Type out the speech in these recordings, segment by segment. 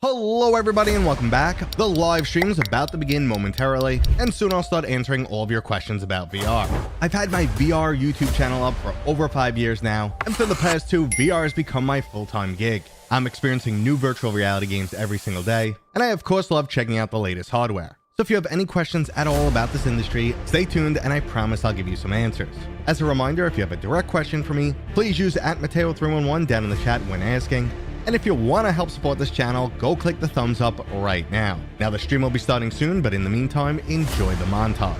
Hello everybody and welcome back. The live stream is about to begin momentarily, and soon I'll start answering all of your questions about VR. I've had my VR YouTube channel up for over 5 years now, and for the past 2, VR has become my full-time gig. I'm experiencing new virtual reality games every single day, and I of course love checking out the latest hardware. So if you have any questions at all about this industry, stay tuned and I promise I'll give you some answers. As a reminder, if you have a direct question for me, please use @Mateo311 down in the chat when asking. And if you want to help support this channel, go click the thumbs up right now. Now the stream will be starting soon, but in the meantime, enjoy the montage.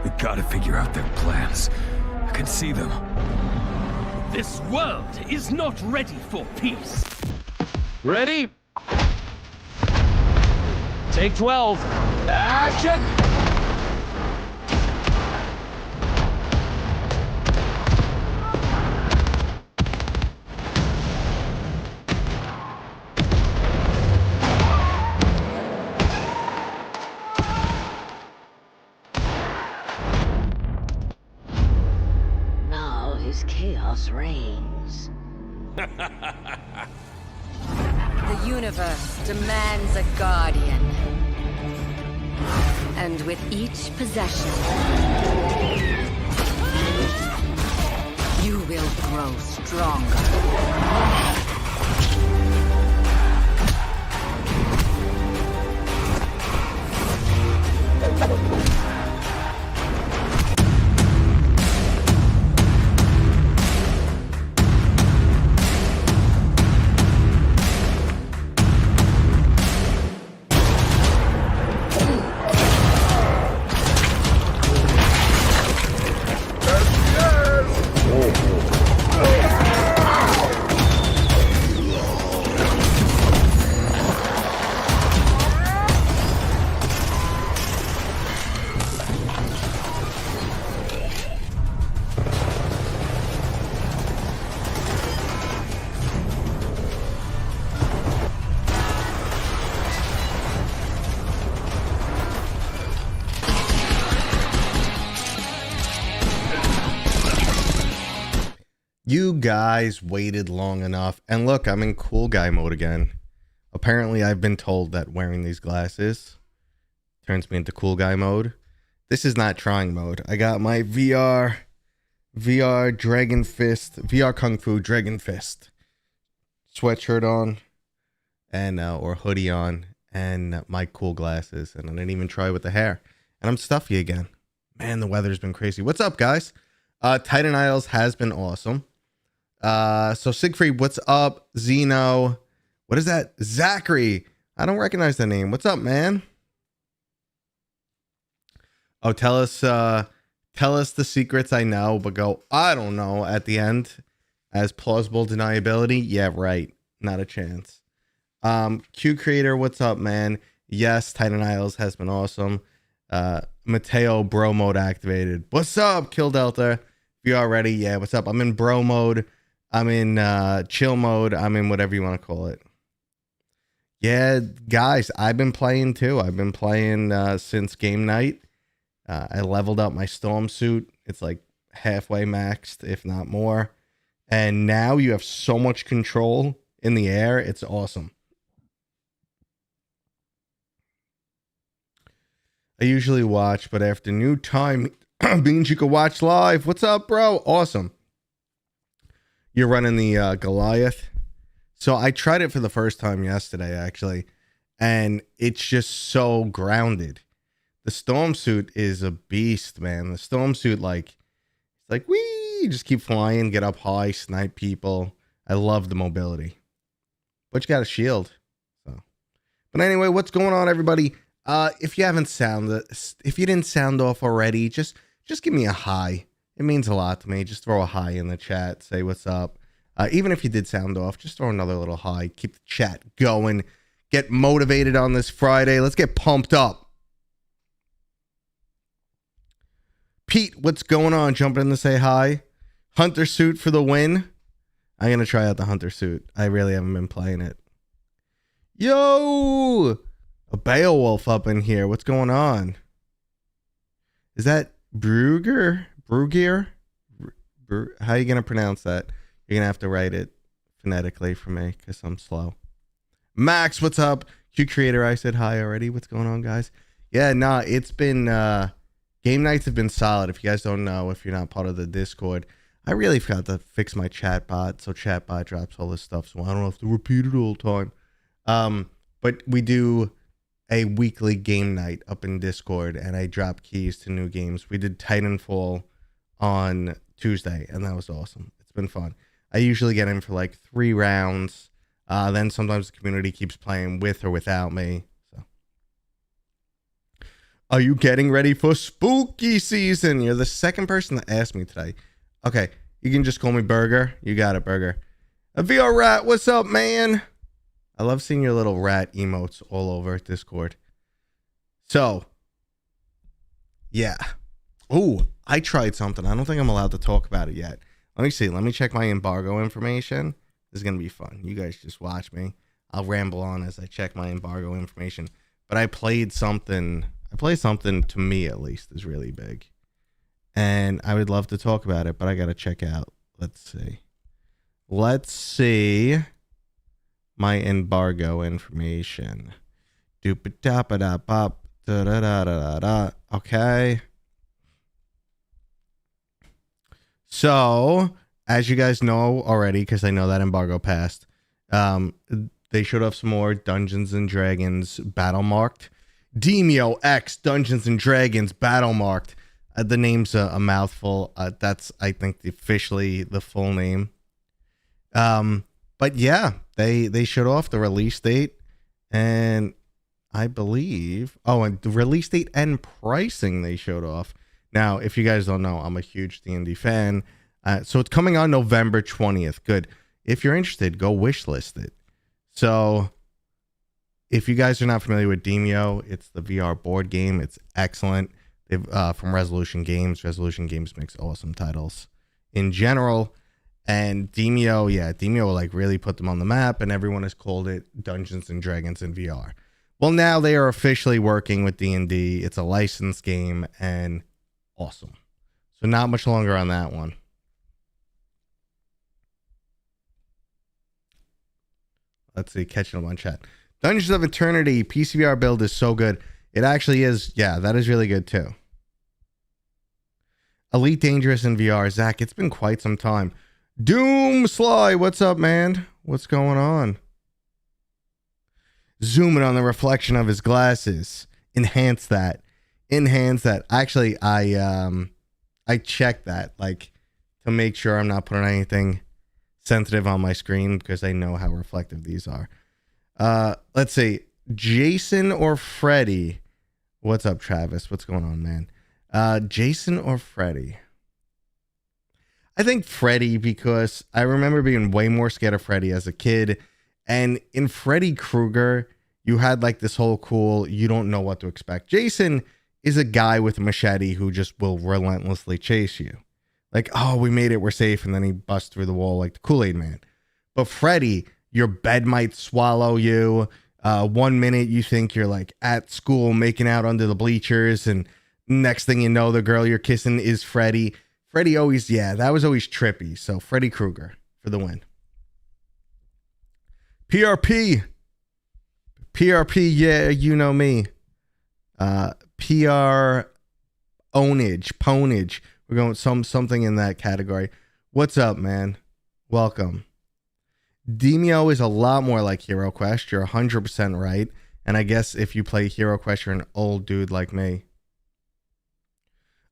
We gotta figure out their plans. I can see them. This world is not ready for peace. Ready? Take 12. Action! Now his chaos reigns. The universe demands a guardian. And with each possession, you will grow stronger. You guys waited long enough, and look, I'm in cool guy mode again. Apparently, I've been told that wearing these glasses turns me into cool guy mode. This is not trying mode. I got my VR Dragon Fist, VR Kung Fu Dragon Fist sweatshirt on, and or hoodie on, and my cool glasses, and I didn't even try with the hair. And I'm stuffy again. Man, the weather's been crazy. What's up, guys? Titan Isles has been awesome. So Siegfried, what's up? Zeno, what is that? Zachary, I don't recognize the name. What's up, man? Oh, tell us the secrets I know, but go, I don't know at the end as plausible deniability. Yeah, right. Not a chance. Q Creator, what's up, man? Yes, Titan Isles has been awesome. Mateo, bro mode activated. What's up, Kill Delta? If you are ready, yeah, what's up? I'm in bro mode. I'm in chill mode. I'm in whatever you want to call it. Yeah, guys, I've been playing too. I've been playing since game night. I leveled up my storm suit. It's like halfway maxed, if not more. And now you have so much control in the air. It's awesome. I usually watch, but after new time means you can watch live. What's up, bro? Awesome. You're running the Goliath. So I tried it for the first time yesterday, actually, and it's just so grounded. The storm suit is a beast, man. The storm suit, it's like, wee, just keep flying, get up high, snipe people. I love the mobility. But you got a shield. So, but anyway, what's going on, everybody? If you didn't sound off already, just give me a hi. It means a lot to me. Just throw a hi in the chat. Say what's up. Even if you did sound off, just throw another little hi. Keep the chat going. Get motivated on this Friday. Let's get pumped up. Pete, what's going on? Jumping in to say hi. Hunter suit for the win. I'm going to try out the Hunter suit. I really haven't been playing it. Yo! A Beowulf up in here. What's going on? Is that Brugier. How are you gonna pronounce that? You're gonna have to write it phonetically for me because I'm slow. Max, what's up? Q Creator, I said hi already. What's going on, guys? Yeah, nah, it's been game nights have been solid. If you guys don't know, if you're not part of the Discord, I really forgot to fix my chatbot, so chatbot drops all this stuff, so I don't have to repeat it all the time. But we do a weekly game night up in Discord, and I drop keys to new games. We did Titanfall on Tuesday, and that was awesome. It's been fun. I usually get in for like 3 rounds. Then sometimes the community keeps playing with or without me. So, are you getting ready for spooky season? You're the second person to ask me today. Okay, you can just call me Burger. You got it, Burger. A VR Rat, what's up, man? I love seeing your little rat emotes all over Discord. So, yeah. Oh, I tried something. I don't think I'm allowed to talk about it yet. Let me see. Let me check my embargo information. This is going to be fun. You guys just watch me. I'll ramble on as I check my embargo information. But I played something. To me, at least, is really big. And I would love to talk about it, but I got to check out. Let's see. My embargo information. Doop-a-da-ba-da-bop. Da-da-da-da-da-da. Okay. So, as you guys know already, because I know that embargo passed, they showed off some more Dungeons and Dragons battle marked. Demio X Dungeons and Dragons battle marked. The name's a mouthful. That's, I think, officially the full name. But yeah, they showed off the release date, and I believe, and the release date and pricing they showed off. Now, if you guys don't know, I'm a huge D&D fan. So it's coming on November 20th. Good. If you're interested, go wishlist it. So if you guys are not familiar with Demio, it's the VR board game. It's excellent. They've from Resolution Games. Resolution Games makes awesome titles in general. And Demio like really put them on the map, and everyone has called it Dungeons and Dragons in VR. Well, now they are officially working with D&D. It's a licensed game, and awesome. So not much longer on that one. Let's see, catching them on chat. Dungeons of Eternity PCVR build is so good. It actually is. Yeah, that is really good too. Elite Dangerous in VR. Zach, it's been quite some time. Doom Sly, what's up, man? What's going on? Zooming on the reflection of his glasses. Enhance that. Actually, I checked that, like, to make sure I'm not putting anything sensitive on my screen, because I know how reflective these are. Let's see. Jason or Freddy? What's up, Travis? What's going on, man? Jason or Freddy? I think Freddy, because I remember being way more scared of Freddy as a kid. And in Freddy Krueger, you had like this whole cool, you don't know what to expect. Jason is a guy with a machete who just will relentlessly chase you. Like, oh, we made it, we're safe. And then he busts through the wall like the Kool-Aid Man. But Freddy, your bed might swallow you. 1 minute you think you're like at school making out under the bleachers, and next thing you know, the girl you're kissing is Freddy. Freddy always, that was always trippy. So Freddy Krueger for the win. PRP, yeah, you know me. PR Ponage. We're going something in that category. What's up, man? Welcome. Demio is a lot more like Hero Quest. You're 100% right. And I guess if you play Hero Quest, you're an old dude like me.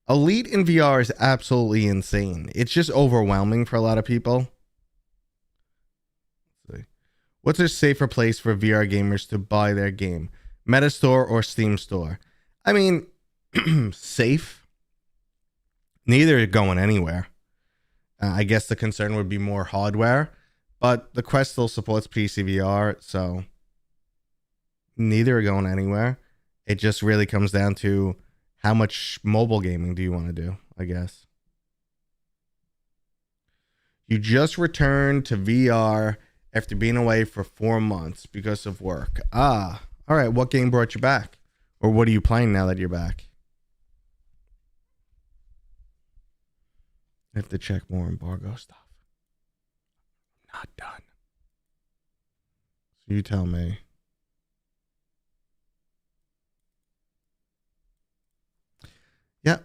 Elite in VR is absolutely insane. It's just overwhelming for a lot of people. Let's see. What's a safer place for VR gamers to buy their game? Metastore or Steam Store? I mean, safe. Neither are going anywhere. I guess the concern would be more hardware, but the Quest still supports PCVR, so neither are going anywhere. It just really comes down to how much mobile gaming do you want to do, I guess. You just returned to VR after being away for 4 months because of work. All right. What game brought you back? Or what are you playing now that you're back? I have to check more embargo stuff. Not done. So you tell me. Yeah.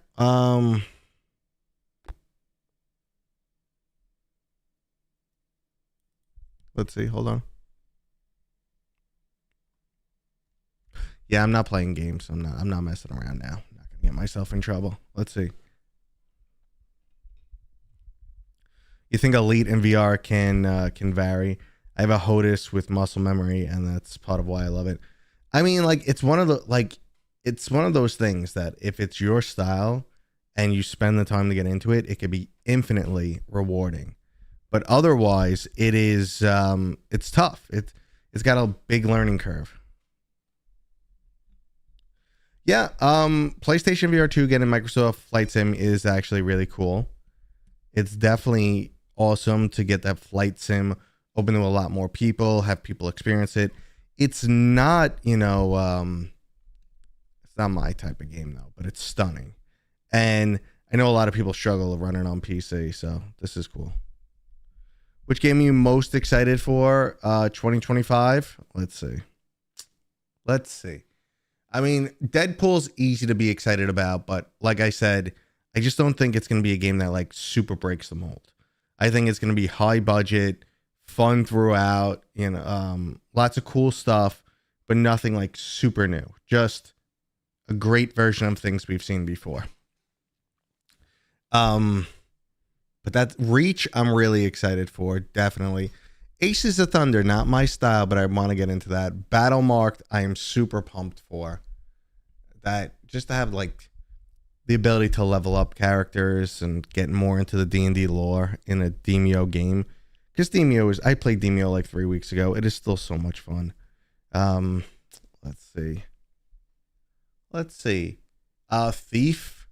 Let's see. Hold on. Yeah, I'm not playing games. I'm not messing around now. I'm not gonna get myself in trouble. Let's see. You think Elite and VR can vary? I have a HOTAS with muscle memory, and that's part of why I love it. I mean, like, it's one of those things that if it's your style and you spend the time to get into it, it could be infinitely rewarding. But otherwise, it is it's tough. It's got a big learning curve. Yeah, PlayStation VR2 getting Microsoft Flight Sim is actually really cool. It's definitely awesome to get that flight sim open to a lot more people, have people experience it. It's not, it's not my type of game though, but it's stunning. And I know a lot of people struggle running on PC, so this is cool. Which game are you most excited for 2025? Let's see. I mean, Deadpool's easy to be excited about, but like I said, I just don't think it's going to be a game that like super breaks the mold. I think it's going to be high budget, fun throughout, lots of cool stuff, but nothing like super new. Just a great version of things we've seen before. But that Reach, I'm really excited for, definitely. Aces of Thunder, not my style, but I want to get into that. Battle Marked, I am super pumped for. That, just to have like the ability to level up characters and get more into the D&D lore in a Demio game. Because I played Demio like 3 weeks ago. It is still so much fun. Let's see. Thief.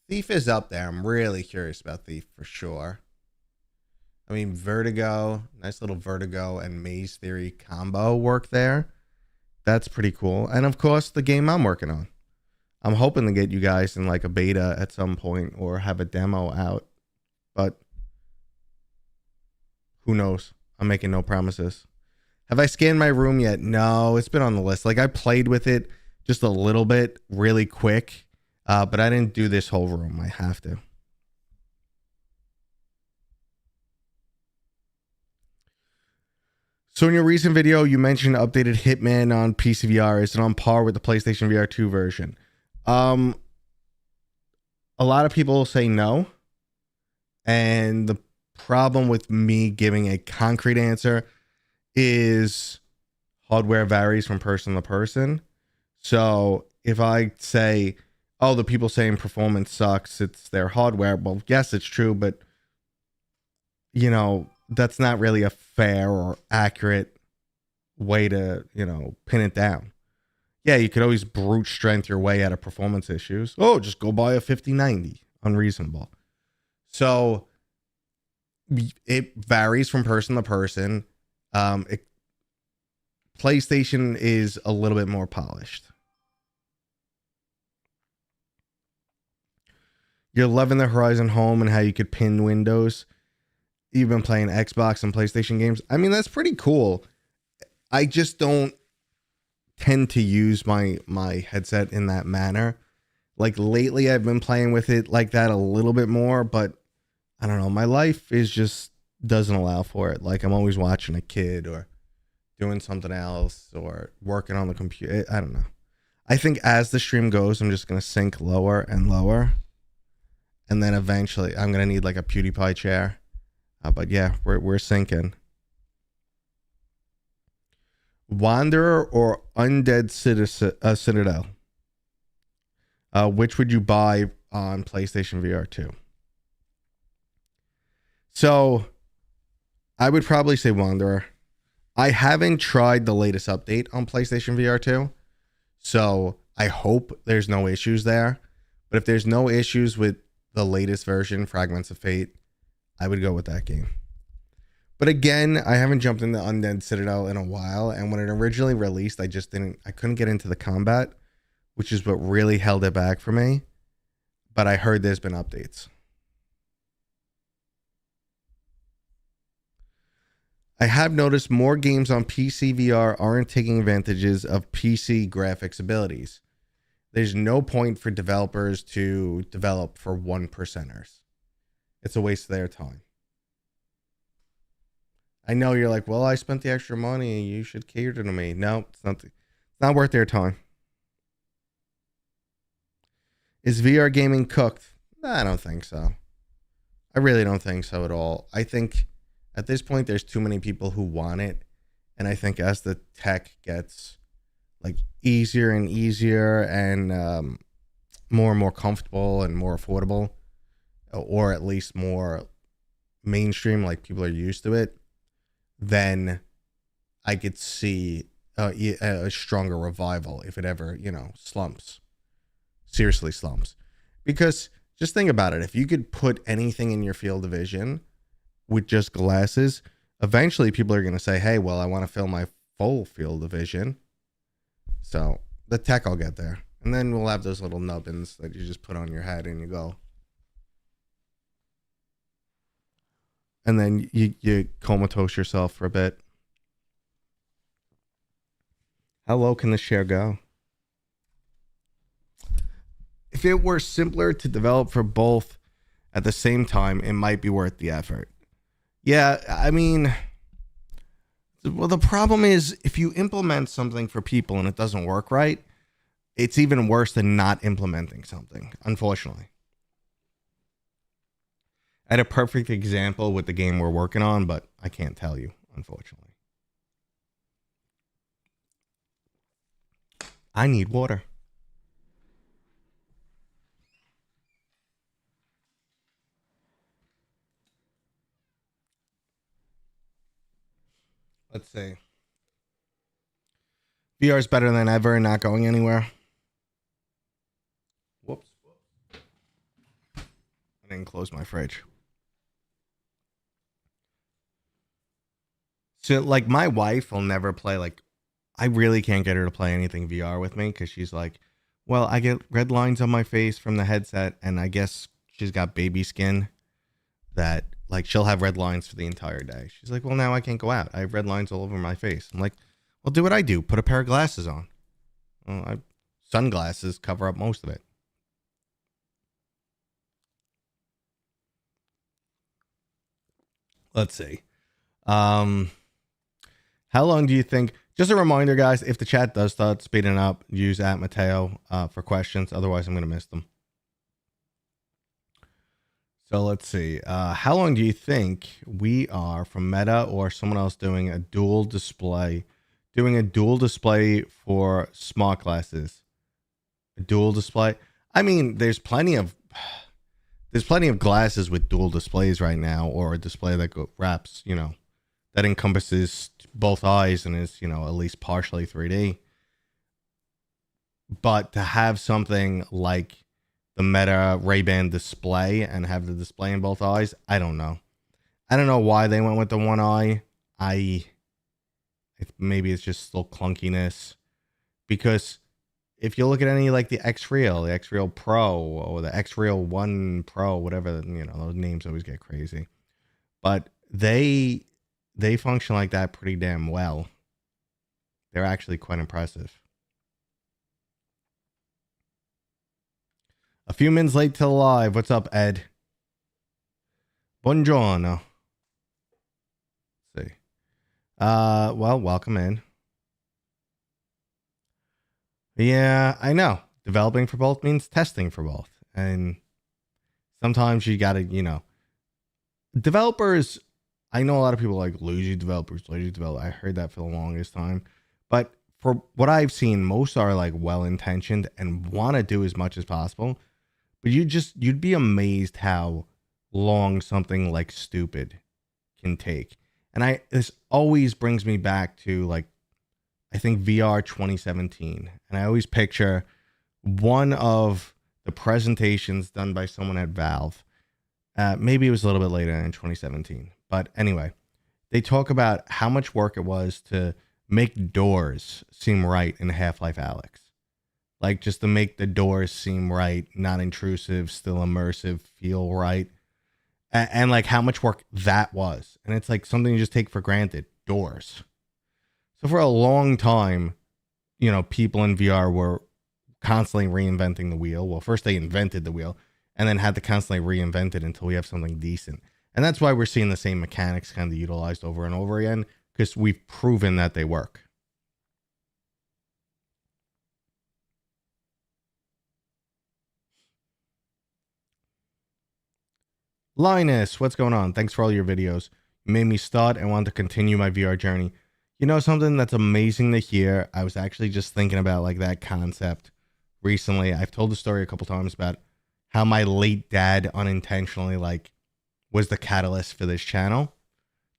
Thief is up there. I'm really curious about Thief for sure. I mean, Vertigo, nice little Vertigo and Maze Theory combo work there. That's pretty cool. And of course, the game I'm working on. I'm hoping to get you guys in like a beta at some point or have a demo out, but who knows? I'm making no promises. Have I scanned my room yet? No, it's been on the list. Like, I played with it just a little bit really quick, but I didn't do this whole room. I have to. So in your recent video, you mentioned updated Hitman on PCVR. Is it on par with the PlayStation VR2 version? A lot of people say no. And the problem with me giving a concrete answer is hardware varies from person to person. So if I say, oh, the people saying performance sucks, it's their hardware. Well, yes, it's true, but that's not really a fair or accurate way to, pin it down. Yeah, you could always brute strength your way out of performance issues. Oh, just go buy a 5090. Unreasonable. So it varies from person to person. PlayStation is a little bit more polished. You're loving the Horizon Home and how you could pin windows. You've been playing Xbox and PlayStation games. I mean, that's pretty cool. I just don't tend to use my headset in that manner. Like lately, I've been playing with it like that a little bit more, but I don't know. My life is just doesn't allow for it. Like I'm always watching a kid or doing something else or working on the computer. I don't know. I think as the stream goes, I'm just going to sink lower and lower. And then eventually I'm going to need like a PewDiePie chair. But yeah, we're sinking. Wanderer or Undead Citadel? Which would you buy on PlayStation VR2? So I would probably say Wanderer. I haven't tried the latest update on PlayStation VR2, so I hope there's no issues there. But if there's no issues with the latest version, Fragments of Fate, I would go with that game. But again, I haven't jumped into Undead Citadel in a while, and when it originally released, I couldn't get into the combat, which is what really held it back for me. But I heard there's been updates. I have noticed more games on PCVR aren't taking advantages of PC graphics abilities. There's no point for developers to develop for one percenters. It's a waste of their time. I know you're like, well, I spent the extra money. You should cater to me. No, it's not worth their time. Is VR gaming cooked? I don't think so. I really don't think so at all. I think at this point, there's too many people who want it. And I think as the tech gets like easier and easier and more and more comfortable and more affordable, or at least more mainstream, like people are used to it, then I could see a stronger revival if it ever, slumps. Seriously slumps. Because just think about it. If you could put anything in your field of vision with just glasses, eventually people are going to say, hey, well, I want to fill my full field of vision. So the tech will get there. And then we'll have those little nubbins that you just put on your head and you go. And then you comatose yourself for a bit. How low can the share go? If it were simpler to develop for both at the same time, it might be worth the effort. Yeah, I mean, well, the problem is if you implement something for people and it doesn't work right, it's even worse than not implementing something, unfortunately. I had a perfect example with the game we're working on, but I can't tell you, unfortunately. I need water. Let's see. VR is better than ever and not going anywhere. Whoops. I didn't close my fridge. So, like, my wife will never play, like, I really can't get her to play anything VR with me because she's like, well, I get red lines on my face from the headset, and I guess she's got baby skin that, like, she'll have red lines for the entire day. She's like, well, now I can't go out. I have red lines all over my face. I'm like, well, do what I do. Put a pair of glasses on. Well, sunglasses cover up most of it. Let's see. How long do you think? Just a reminder, guys, if the chat does start speeding up, use @Mateo for questions. Otherwise, I'm going to miss them. So let's see. How long do you think we are from Meta or someone else doing a dual display? Doing a dual display for smart glasses. A dual display. I mean, there's plenty of glasses with dual displays right now, or a display that wraps, that encompasses both eyes and is, at least partially 3D. But to have something like the Meta Ray-Ban display and have the display in both eyes, I don't know. I don't know why they went with the one eye. Maybe it's just still clunkiness. Because if you look at any like the X-Real, the X-Real Pro, or the X-Real 1 Pro, whatever, those names always get crazy. But they function like that pretty damn well. They're actually quite impressive. A few minutes late to the live. What's up, Ed? Buongiorno. Let's see. Well, welcome in. Yeah, I know. Developing for both means testing for both. And sometimes you gotta, developers, I know a lot of people like lazy developers. I heard that for the longest time. But for what I've seen, most are like well-intentioned and want to do as much as possible. But you'd be amazed how long something like stupid can take. And this always brings me back to like, I think VR 2017. And I always picture one of the presentations done by someone at Valve. Maybe it was a little bit later in 2017. But anyway, they talk about how much work it was to make doors seem right in Half-Life Alyx. Like just to make the doors seem right, not intrusive, still immersive, feel right. and like how much work that was. And it's like something you just take for granted. Doors. So for a long time, you know, people in VR were constantly reinventing the wheel. Well, first they invented the wheel and then had to constantly reinvent it until we have something decent. And that's why we're seeing the same mechanics kind of utilized over and over again, because we've proven that they work. Linus, what's going on? Thanks for all your videos. You made me start and want to continue my VR journey. You know, something that's amazing to hear. I was actually just thinking about like that concept recently. I've told the story a couple times about how my late dad unintentionally like was the catalyst for this channel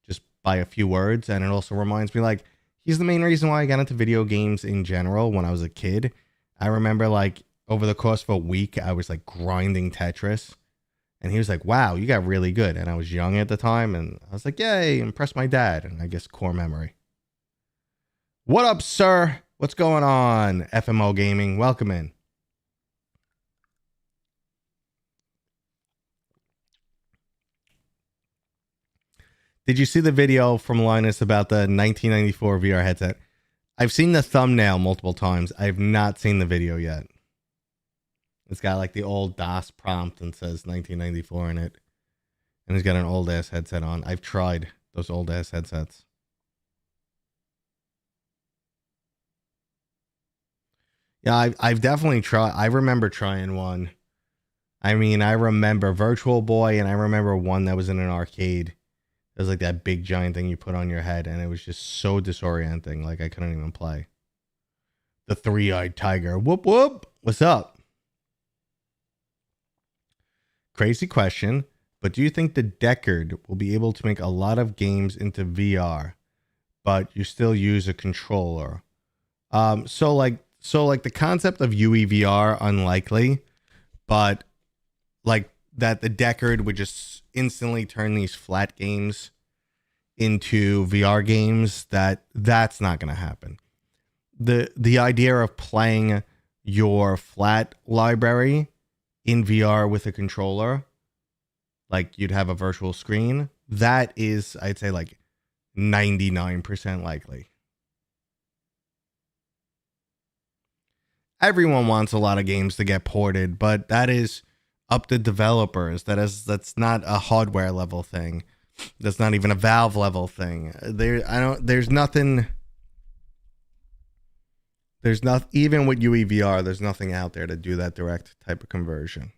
just by a few words. And it also reminds me like he's the main reason why I got into video games in general when I was a kid. I remember like over the course of a week, I was like grinding Tetris. And he was like, wow, you got really good. And I was young at the time. And I was like, yay, impress my dad. And I guess core memory. What up, sir? What's going on? FMO Gaming. Welcome in. Did you see the video from Linus about the 1994 VR headset? I've seen the thumbnail multiple times. I have not seen the video yet. It's got like the old DOS prompt and says 1994 in it. And it's got an old ass headset on. I've tried those old ass headsets. Yeah, I've definitely tried. I remember trying one. I mean, I remember Virtual Boy and I remember one that was in an arcade. It was like that big giant thing you put on your head and it was just so disorienting. Like I couldn't even play. The three-eyed tiger. Whoop, whoop. What's up? Crazy question, but do you think the Deckard will be able to make a lot of games into VR, but you still use a controller? So like the concept of UEVR, unlikely, but like that the Deckard would just instantly turn these flat games into VR games, that's not going to happen. The idea of playing your flat library in VR with a controller, like you'd have a virtual screen, that is, I'd say like 99% likely. Everyone wants a lot of games to get ported, but that is up to developers. That's not a hardware level thing. That's not even a Valve level thing. There's nothing even with UEVR, there's nothing out there to do that direct type of conversion.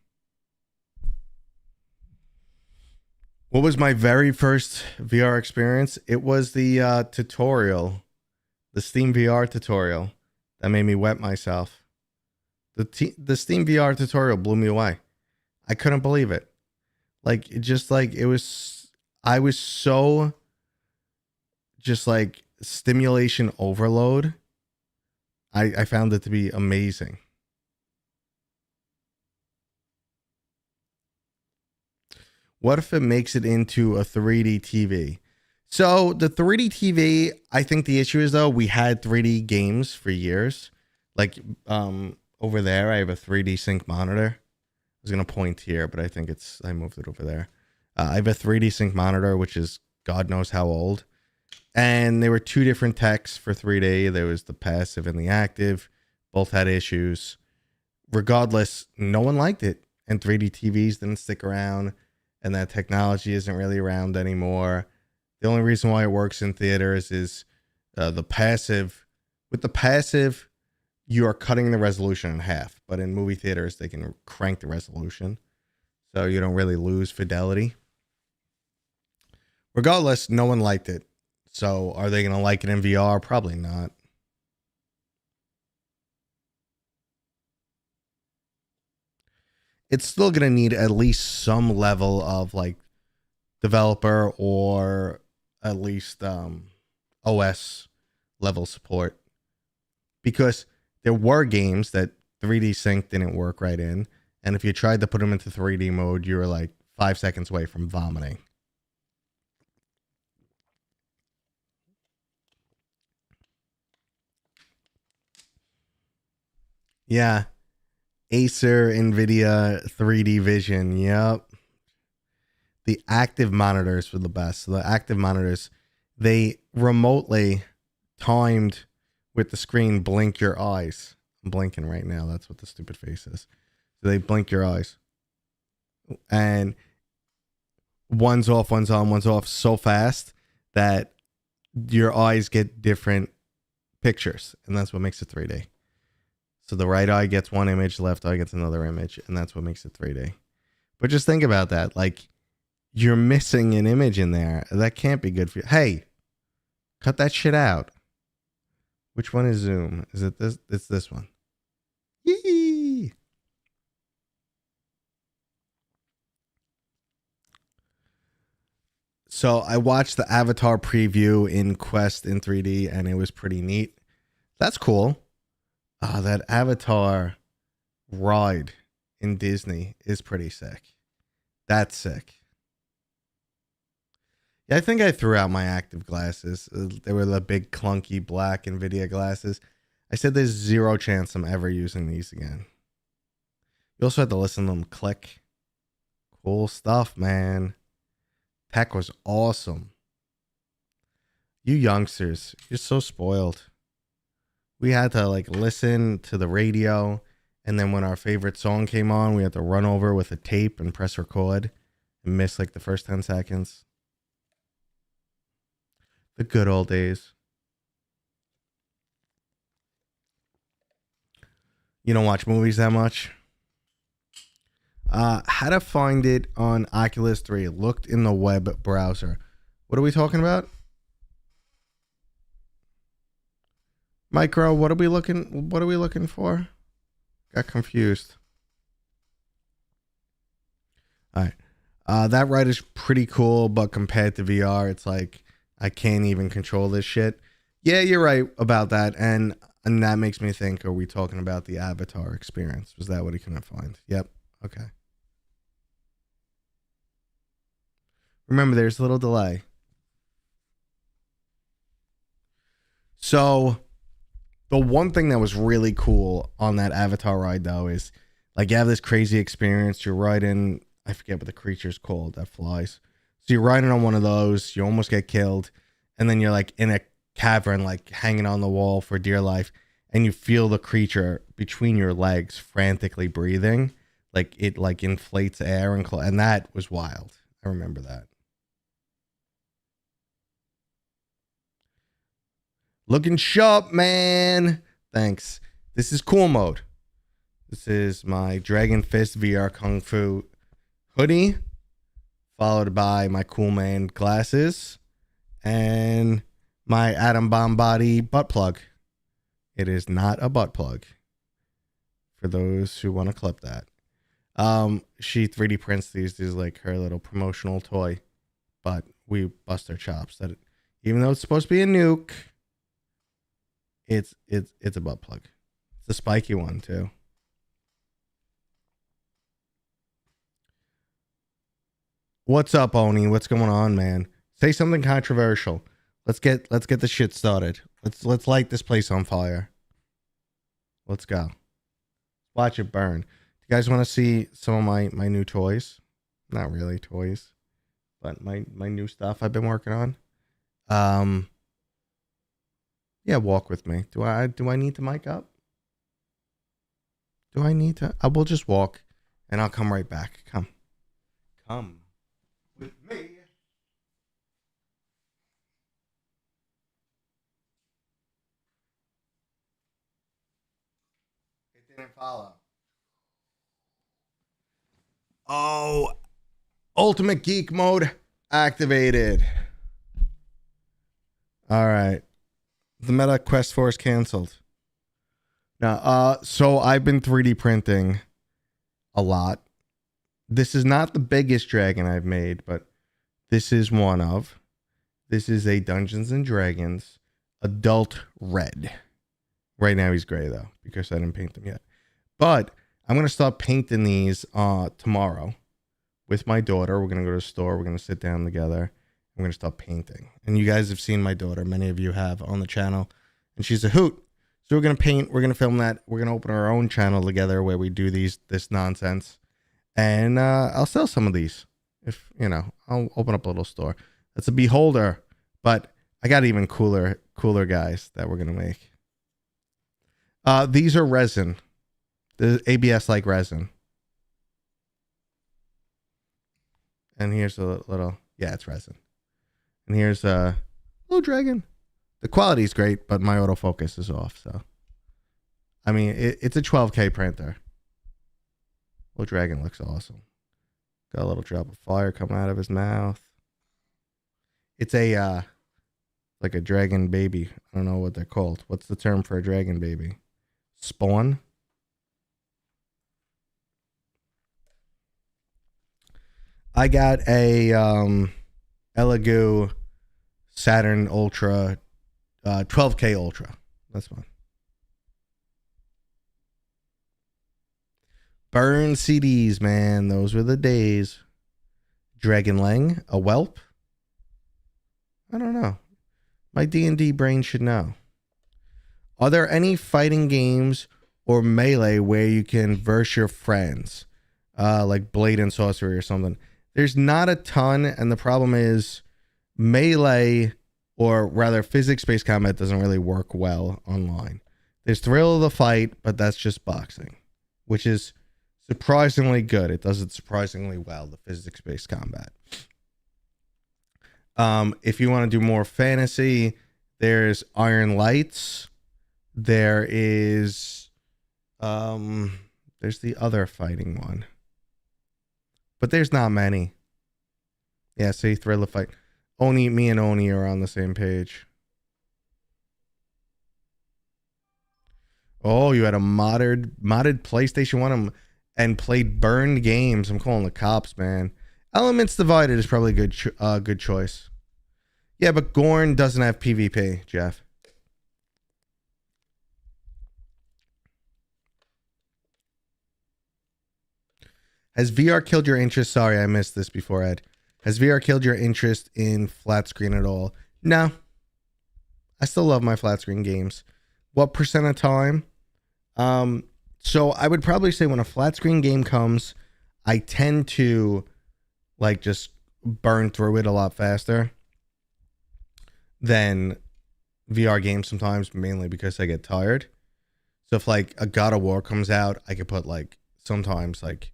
What was my very first VR experience? It was the tutorial, the Steam VR tutorial that made me wet myself. The Steam VR tutorial blew me away. I couldn't believe it. Like, I was so just like stimulation overload. I found it to be amazing. What if it makes it into a 3D TV? So the 3D TV, I think the issue is though, we had 3D games for years. Like over there, I have a 3D sync monitor. I was going to point here, but I think I moved it over there. I have a 3D sync monitor, which is God knows how old. And there were two different techs for 3D. There was the passive and the active. Both had issues. Regardless, no one liked it. And 3D TVs didn't stick around. And that technology isn't really around anymore. The only reason why it works in theaters is the passive. With the passive, you are cutting the resolution in half. But in movie theaters, they can crank the resolution. So you don't really lose fidelity. Regardless, no one liked it. So are they going to like it in VR? Probably not. It's still going to need at least some level of like developer or at least OS level support. Because there were games that 3D sync didn't work right in. And if you tried to put them into 3D mode, you were like 5 seconds away from vomiting. Yeah. Acer, NVIDIA, 3D Vision. Yep. the active monitors were the best. So the active monitors, they remotely timed with the screen blink your eyes. I'm blinking right now. That's what the stupid face is. So they blink your eyes. And one's off, one's on, one's off so fast that your eyes get different pictures. And that's what makes it 3D. So the right eye gets one image, the left eye gets another image. And that's what makes it 3D. But just think about that. Like, you're missing an image in there. That can't be good for you. Hey, cut that shit out. Which one is zoom? Is it this? It's this one. Yee. So I watched the Avatar preview in Quest in 3D, and it was pretty neat. That's cool. That Avatar ride in Disney is pretty sick. That's sick. Yeah, I think I threw out my active glasses. They were the big clunky black NVIDIA glasses. I said there's zero chance I'm ever using these again. You also had to listen to them click. Cool stuff, man. Tech was awesome. You youngsters, you're so spoiled. We had to like listen to the radio, and then when our favorite song came on, we had to run over with a tape and press record and miss like the first 10 seconds. The good old days. You don't watch movies that much? How to find it on Oculus 3. Looked in the web browser. What are we talking about? Micro, what are we looking for? Got confused. All right. That ride is pretty cool, but compared to VR, it's like I can't even control this shit. Yeah, you're right about that. And that makes me think, are we talking about the Avatar experience? Was that what he couldn't find? Yep. Okay. Remember, there's a little delay. So the one thing that was really cool on that Avatar ride, though, is like you have this crazy experience. You're riding, I forget what the creature's called that flies. So you're riding on one of those, you almost get killed, and then you're like in a cavern, like hanging on the wall for dear life, and you feel the creature between your legs frantically breathing, like it like inflates air, and that was wild. I remember that. Looking sharp, man. Thanks. This is cool mode. This is my Dragon Fist VR Kung Fu hoodie, followed by my cool man glasses and my atom bomb body butt plug. It is not a butt plug, for those who want to clip that. She 3D prints these like her little promotional toy, but we bust her chops that even though it's supposed to be a nuke, it's a butt plug. It's a spiky one too. What's up, Oni? What's going on, man? Say something controversial. Let's get the shit started. Let's light this place on fire. Let's go. Watch it burn. You guys want to see some of my new toys? Not really toys, but my new stuff I've been working on. Yeah, walk with me. Do I need to mic up? Do I need to? I will just walk, and I'll come right back. Come with me. It didn't follow. Oh, Ultimate Geek mode activated. All right. The Meta Quest 4 is canceled. Now, so I've been 3D printing a lot. This is not the biggest dragon I've made, but this is one of. This is a Dungeons and Dragons adult red. Right now he's gray though, because I didn't paint them yet. But I'm going to start painting these tomorrow with my daughter. We're going to go to the store. We're going to sit down together. I'm going to start painting. And you guys have seen my daughter. Many of you have on the channel. And she's a hoot. So we're going to paint. We're going to film that. We're going to open our own channel together where we do this nonsense. And I'll sell some of these. If, you know, I'll open up a little store. That's a Beholder, but I got even cooler guys that we're going to make. These are resin. The ABS like resin. And here's a little, yeah, it's resin. And here's a little dragon. The quality is great, but my autofocus is off. So, I mean, it's a 12K printer. Little dragon looks awesome. Got a little drop of fire coming out of his mouth. It's a, like a dragon baby. I don't know what they're called. What's the term for a dragon baby? Spawn? I got a Elegoo Saturn Ultra 12K Ultra. That's fine. Burn CDs, man. Those were the days. Dragon Lang, a whelp. I don't know. My D&D brain should know. Are there any fighting games or melee where you can verse your friends? Like Blade and Sorcery or something. There's not a ton, and the problem is melee, or rather physics-based combat, doesn't really work well online. There's Thrill of the Fight, but that's just boxing, which is surprisingly good. It does it surprisingly well, the physics-based combat. If you want to do more fantasy, there's Iron Lights. There is there's the other fighting one. But there's not many. Yeah, see, Thrill of Fight. Only me and Oni are on the same page. Oh, you had a modded PlayStation 1 and played burned games. I'm calling the cops, man. Elements Divided is probably a good choice. Yeah, but Gorn doesn't have PvP, Jeff. Has VR killed your interest? Sorry, I missed this before, Ed. Has VR killed your interest in flat screen at all? No. I still love my flat screen games. What percent of time? So I would probably say when a flat screen game comes, I tend to like just burn through it a lot faster than VR games sometimes, mainly because I get tired. So if like a God of War comes out, I could put like sometimes like,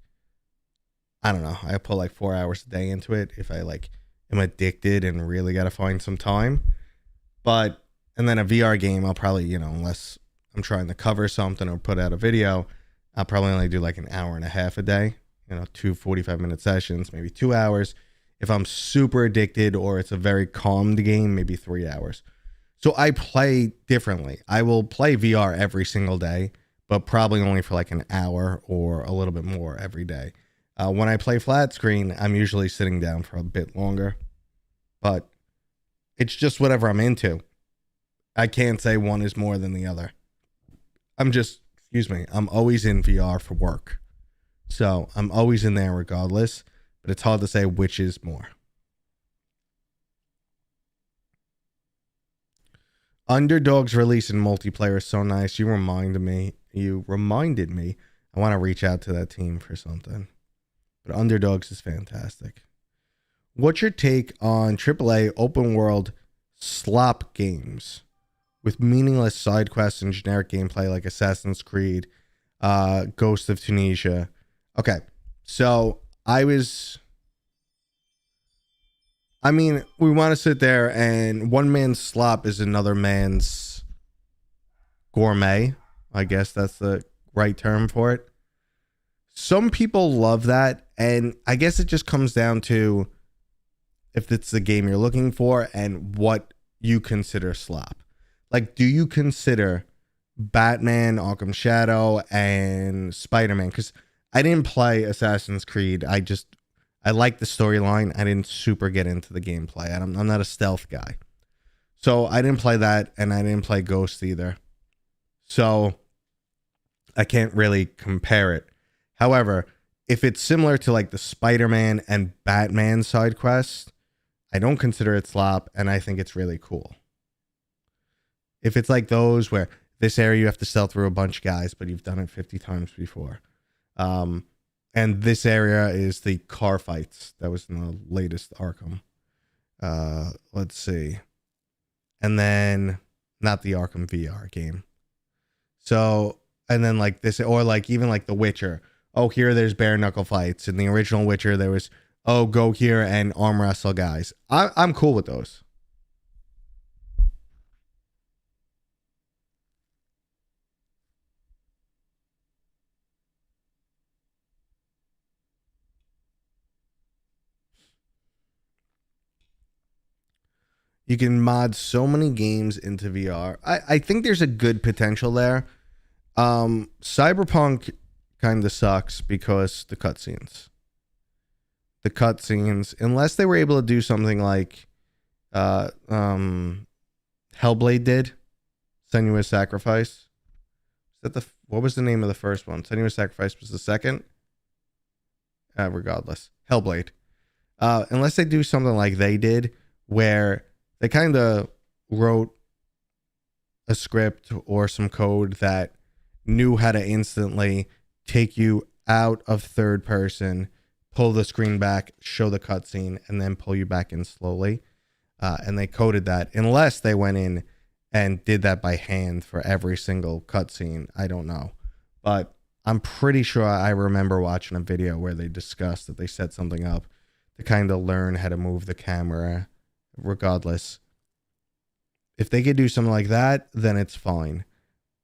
I don't know, I put like 4 hours a day into it if I like am addicted and really got to find some time. But, and then a VR game, I'll probably, you know, unless I'm trying to cover something or put out a video, I'll probably only do like an hour and a half a day, you know, 2 45-minute sessions, maybe 2 hours. If I'm super addicted or it's a very calmed game, maybe 3 hours. So I play differently. I will play VR every single day, but probably only for like an hour or a little bit more every day. When I play flat screen, I'm usually sitting down for a bit longer, but it's just whatever I'm into. I can't say one is more than the other. I'm always in VR for work. So I'm always in there regardless, but it's hard to say which is more. Underdog's release in multiplayer is so nice. You reminded me. I want to reach out to that team for something. But Underdogs is fantastic. What's your take on AAA open world slop games with meaningless side quests and generic gameplay like Assassin's Creed, Ghost of Tunisia? Okay, so we want to sit there and one man's slop is another man's gourmet. I guess that's the right term for it. Some people love that, and I guess it just comes down to if it's the game you're looking for and what you consider slop. Like, do you consider Batman, Arkham Shadow, and Spider-Man? Because I didn't play Assassin's Creed. I like the storyline. I didn't super get into the gameplay. I'm not a stealth guy. So I didn't play that, and I didn't play Ghost either. So I can't really compare it. However, if it's similar to like the Spider-Man and Batman side quests, I don't consider it slop, and I think it's really cool. If it's like those where this area you have to stealth through a bunch of guys, but you've done it 50 times before. And this area is the car fights that was in the latest Arkham. Let's see. And then not the Arkham VR game. So, and then like this, or like even like The Witcher. Oh, here there's bare knuckle fights. In the original Witcher, there was, oh, go here and arm wrestle guys. I'm cool with those. You can mod so many games into VR. I think there's a good potential there. Cyberpunk kind of sucks because the cutscenes. The cutscenes, unless they were able to do something like Hellblade did, Senua's Sacrifice. Is that what was the name of the first one? Senua's Sacrifice was the second. Regardless, Hellblade. Unless they do something like they did, where they kind of wrote a script or some code that knew how to instantly take you out of third person, pull the screen back, show the cutscene, and then pull you back in slowly. And they coded that. Unless they went in and did that by hand for every single cutscene, I don't know. But I'm pretty sure I remember watching a video where they discussed that they set something up to kind of learn how to move the camera. Regardless, if they could do something like that, then it's fine.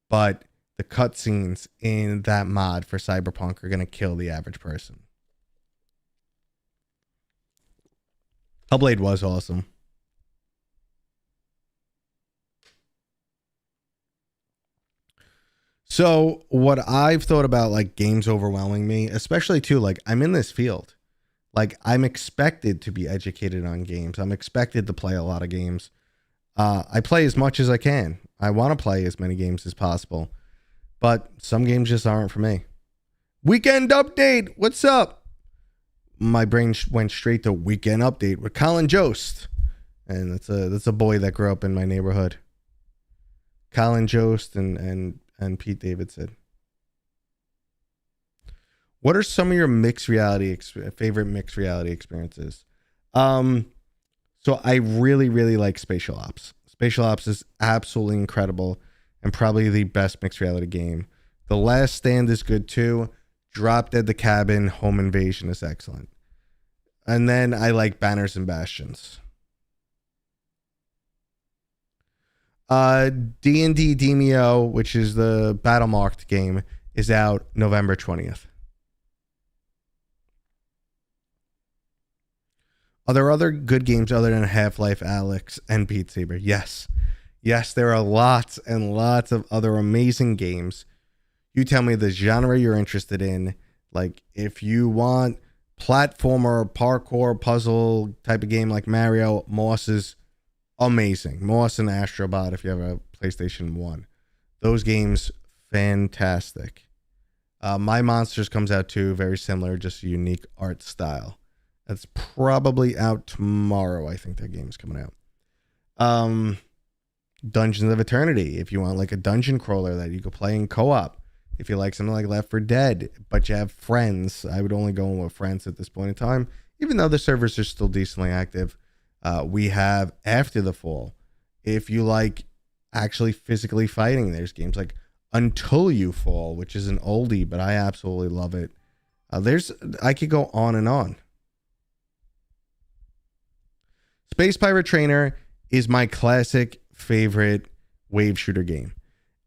But the cutscenes in that mod for Cyberpunk are going to kill the average person. Hellblade was awesome. So what I've thought about, like, games overwhelming me, especially too, like, I'm in this field. Like, I'm expected to be educated on games. I'm expected to play a lot of games. I play as much as I can. I want to play as many games as possible. But some games just aren't for me. Weekend update. What's up? My brain went straight to weekend update with Colin Jost. And that's a boy that grew up in my neighborhood. Colin Jost and Pete Davidson. What are some of your favorite mixed reality experiences? So I really, really like Spatial Ops. Spatial Ops is absolutely incredible and probably the best mixed reality game. The Last Stand is good too. Drop Dead the Cabin, Home Invasion is excellent. And then I like Banners and Bastions. D&D Demio, which is the battle marked game, is out November 20th. Are there other good games other than Half-Life, Alyx, and Beat Saber? Yes. Yes, there are lots and lots of other amazing games. You tell me the genre you're interested in. Like, if you want platformer, parkour, puzzle type of game like Mario, Moss is amazing. Moss and Astrobot, if you have a PlayStation 1. Those games, fantastic. My Monsters comes out too, very similar, just a unique art style. That's probably out tomorrow. I think that game's coming out. Dungeons of Eternity, if you want like a dungeon crawler that you could play in co-op. If you like something like Left 4 Dead, but you have friends, I would only go in with friends at this point in time, even though the servers are still decently active. We have After the Fall. If you like actually physically fighting, there's games like Until You Fall, which is an oldie, but I absolutely love it. I could go on and on. Space Pirate Trainer is my classic favorite wave shooter game.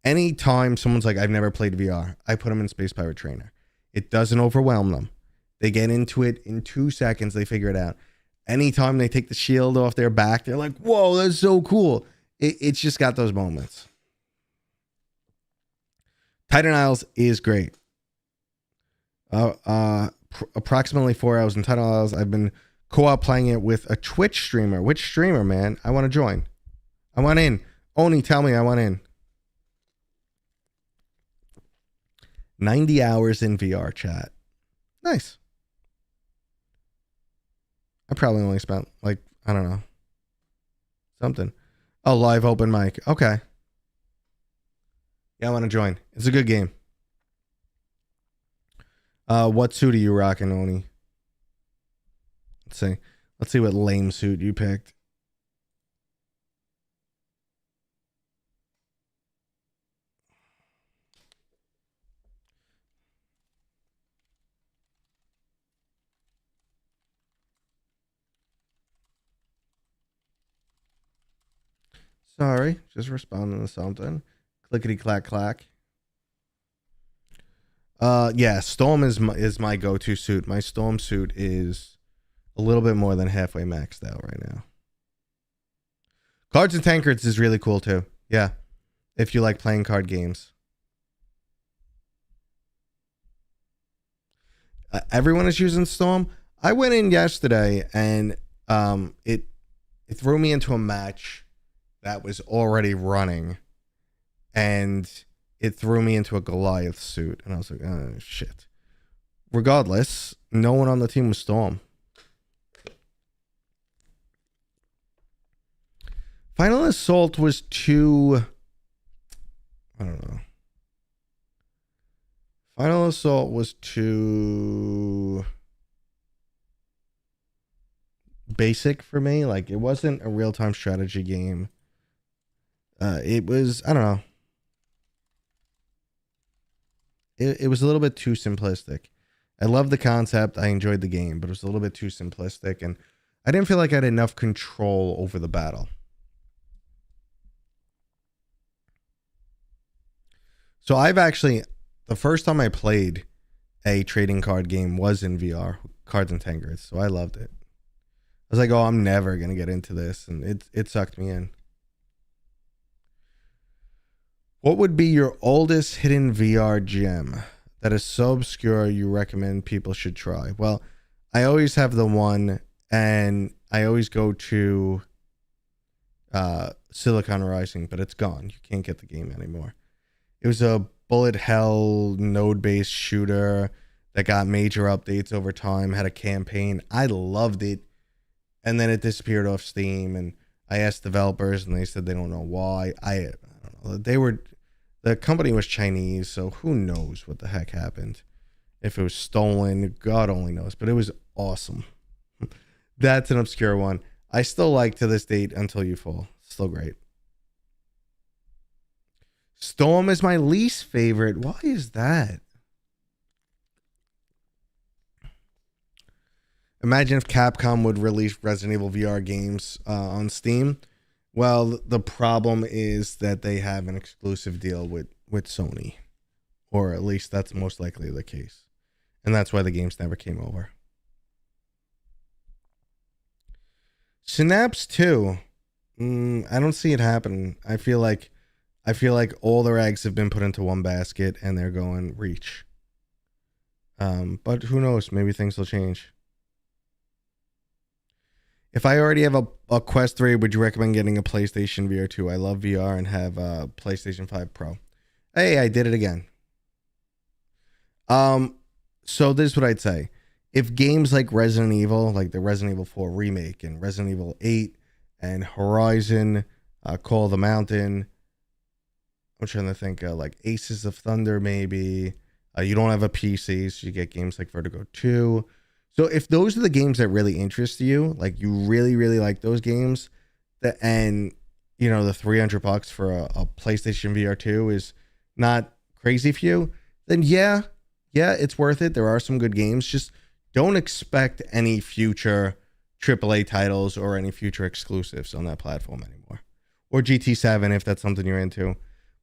Anytime someone's like, I've never played VR, I put them in Space Pirate Trainer. It doesn't overwhelm them. They get into it in 2 seconds. They figure it out. Anytime they take the shield off their back, they're like, whoa, that's so cool. It's just got those moments. Titan Isles is great. Approximately 4 hours in Titan Isles. I've been co-op playing it with a Twitch streamer. Which streamer, man? I want to join. I want in. Oni, tell me I want in. 90 hours in VR chat. Nice. I probably only spent like, I don't know, something. Oh, live open mic. Okay. Yeah, I want to join. It's a good game. What suit are you rocking, Oni? Let's see. Let's see what lame suit you picked. Sorry, just responding to something. Clickety clack clack. Yeah, Storm is my go-to suit. My Storm suit is a little bit more than halfway maxed out right now. Cards and Tankards is really cool too. Yeah, if you like playing card games. Everyone is using Storm. I went in yesterday and it threw me into a match that was already running, and it threw me into a Goliath suit, and I was like, oh shit. Regardless, no one on the team was Storm. Final Assault was too, I don't know. Final Assault was too basic for me. Like, it wasn't a real-time strategy game. It was, I don't know. It was a little bit too simplistic. I love the concept. I enjoyed the game, but it was a little bit too simplistic, and I didn't feel like I had enough control over the battle. So I've actually, the first time I played a trading card game was in VR, Cards and Tankards. So I loved it. I was like, oh, I'm never going to get into this. And it sucked me in. What would be your oldest hidden VR gem that is so obscure you recommend people should try? Well, I always have the one, and I always go to Silicon Rising, but it's gone. You can't get the game anymore. It was a bullet hell node-based shooter that got major updates over time, had a campaign. I loved it. And then it disappeared off Steam, and I asked developers, and they said they don't know why. I don't know. The company was Chinese, so who knows what the heck happened. If it was stolen, God only knows. But it was awesome. That's an obscure one. I still like to this date Until You Fall. Still great. Storm is my least favorite. Why is that? Imagine if Capcom would release Resident Evil VR games on Steam. Well, the problem is that they have an exclusive deal with Sony. Or at least that's most likely the case. And that's why the games never came over. Synapse 2. I don't see it happening. I feel like all their eggs have been put into one basket and they're going Reach. But who knows? Maybe things will change. If I already have a Quest 3, would you recommend getting a PlayStation VR2? I love VR and have a PlayStation 5 Pro. Hey, I did it again. So this is what I'd say. If games like Resident Evil, like the Resident Evil 4 remake and Resident Evil 8 and Horizon, Call of the Mountain, I'm trying to think like Aces of Thunder maybe. You don't have a PC, so you get games like Vertigo 2. So if those are the games that really interest you, like you really, really like those games, and you know the $300 for a PlayStation VR2 is not crazy for you, then yeah, it's worth it. There are some good games. Just don't expect any future AAA titles or any future exclusives on that platform anymore. Or GT7 if that's something you're into.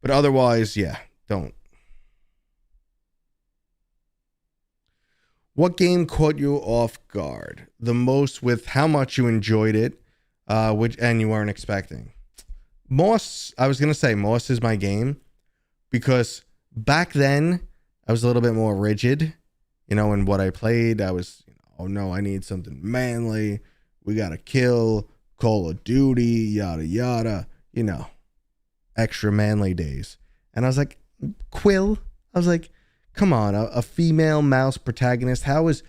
But otherwise, yeah, don't. What game caught you off guard the most with how much you enjoyed it, and you weren't expecting? Moss, I was going to say Moss is my game because back then I was a little bit more rigid, in what I played. I was, oh no, I need something manly. We got to kill, Call of Duty, yada, yada, extra manly days. And I was like, Quill, I was like, come on, a female mouse protagonist. How is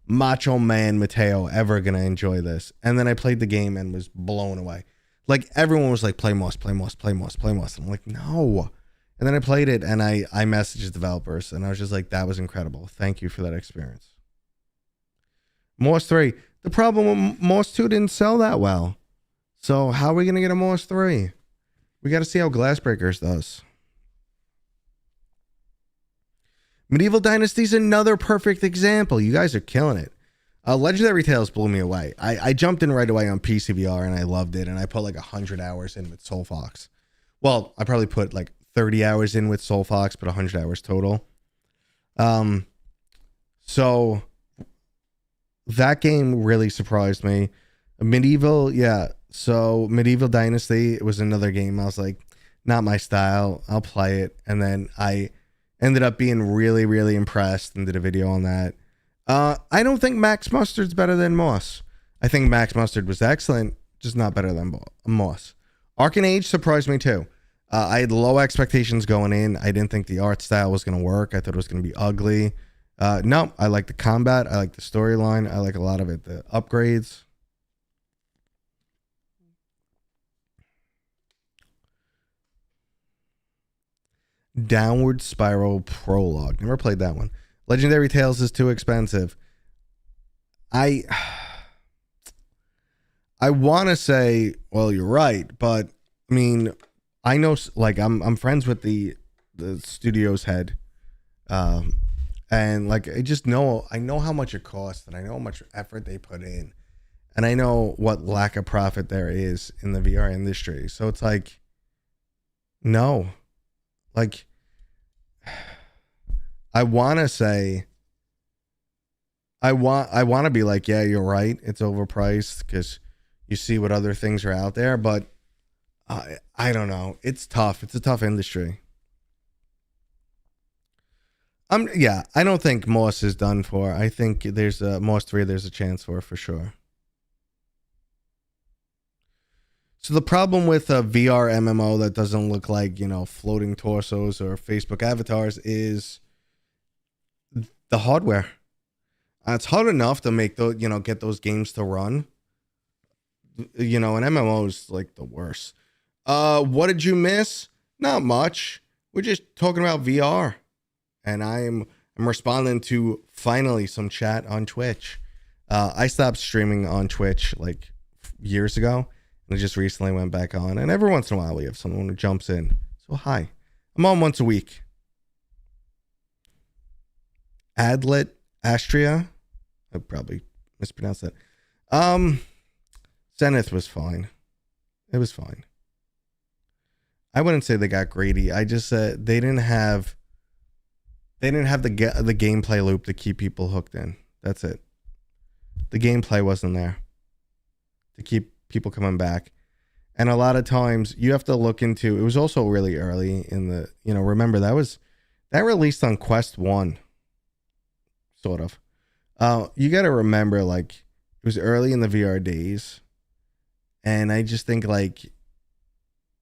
Macho Man Mateo ever going to enjoy this? And then I played the game and was blown away. Like everyone was like, play Moss, play Moss, play Moss, play Moss. And I'm like, no, And then I played it, and I messaged the developers, and I was just like, that was incredible. Thank you for that experience. Morse 3. The problem with Morse 2 didn't sell that well. So how are we going to get a Morse 3? We got to see how Glassbreakers does. Medieval Dynasty is another perfect example. You guys are killing it. Legendary Tales blew me away. I jumped in right away on PCVR, and I loved it, and I put like 100 hours in with Soul Fox. Well, I probably put like 30 hours in with Soul Fox, but 100 hours total. So that game really surprised me. Medieval, yeah. So Medieval Dynasty, it was another game. I was like, not my style. I'll play it. And then I ended up being really, really impressed and did a video on that. I don't think Max Mustard's better than Moss. I think Max Mustard was excellent, just not better than Moss. Arcane Age surprised me too. I had low expectations going in. I didn't think the art style was going to work. I thought it was going to be ugly. No, I like the combat. I like the storyline. I like a lot of it. The upgrades. Downward Spiral Prologue. Never played that one. Legendary Tales is too expensive. I want to say, well, you're right, but I mean, I know, like, I'm friends with the studio's head, and like I know how much it costs, and I know how much effort they put in, and I know what lack of profit there is in the VR industry. So it's like, no, like, I want to say, I want to be like, yeah, you're right, it's overpriced because you see what other things are out there, but I don't know. It's tough. It's a tough industry. Yeah, I don't think Moss is done for. I think there's a Moss 3, there's a chance for sure. So the problem with a VR MMO that doesn't look like, floating torsos or Facebook avatars is the hardware. It's hard enough to make those, get those games to run. An MMO is like the worst. What did you miss? Not much. We're just talking about VR, and I'm responding to finally some chat on Twitch. I stopped streaming on Twitch like years ago, and I just recently went back on. And every once in a while, we have someone who jumps in. So hi, I'm on once a week. Adlet Astria, I probably mispronounced that. Zenith was fine. It was fine. I wouldn't say they got greedy. I just said they didn't have the gameplay loop to keep people hooked in. That's it. The gameplay wasn't there to keep people coming back. And a lot of times you have to look into, it was also really early in the, remember that released on Quest 1, sort of. You got to remember, like, it was early in the VR days. And I just think, like,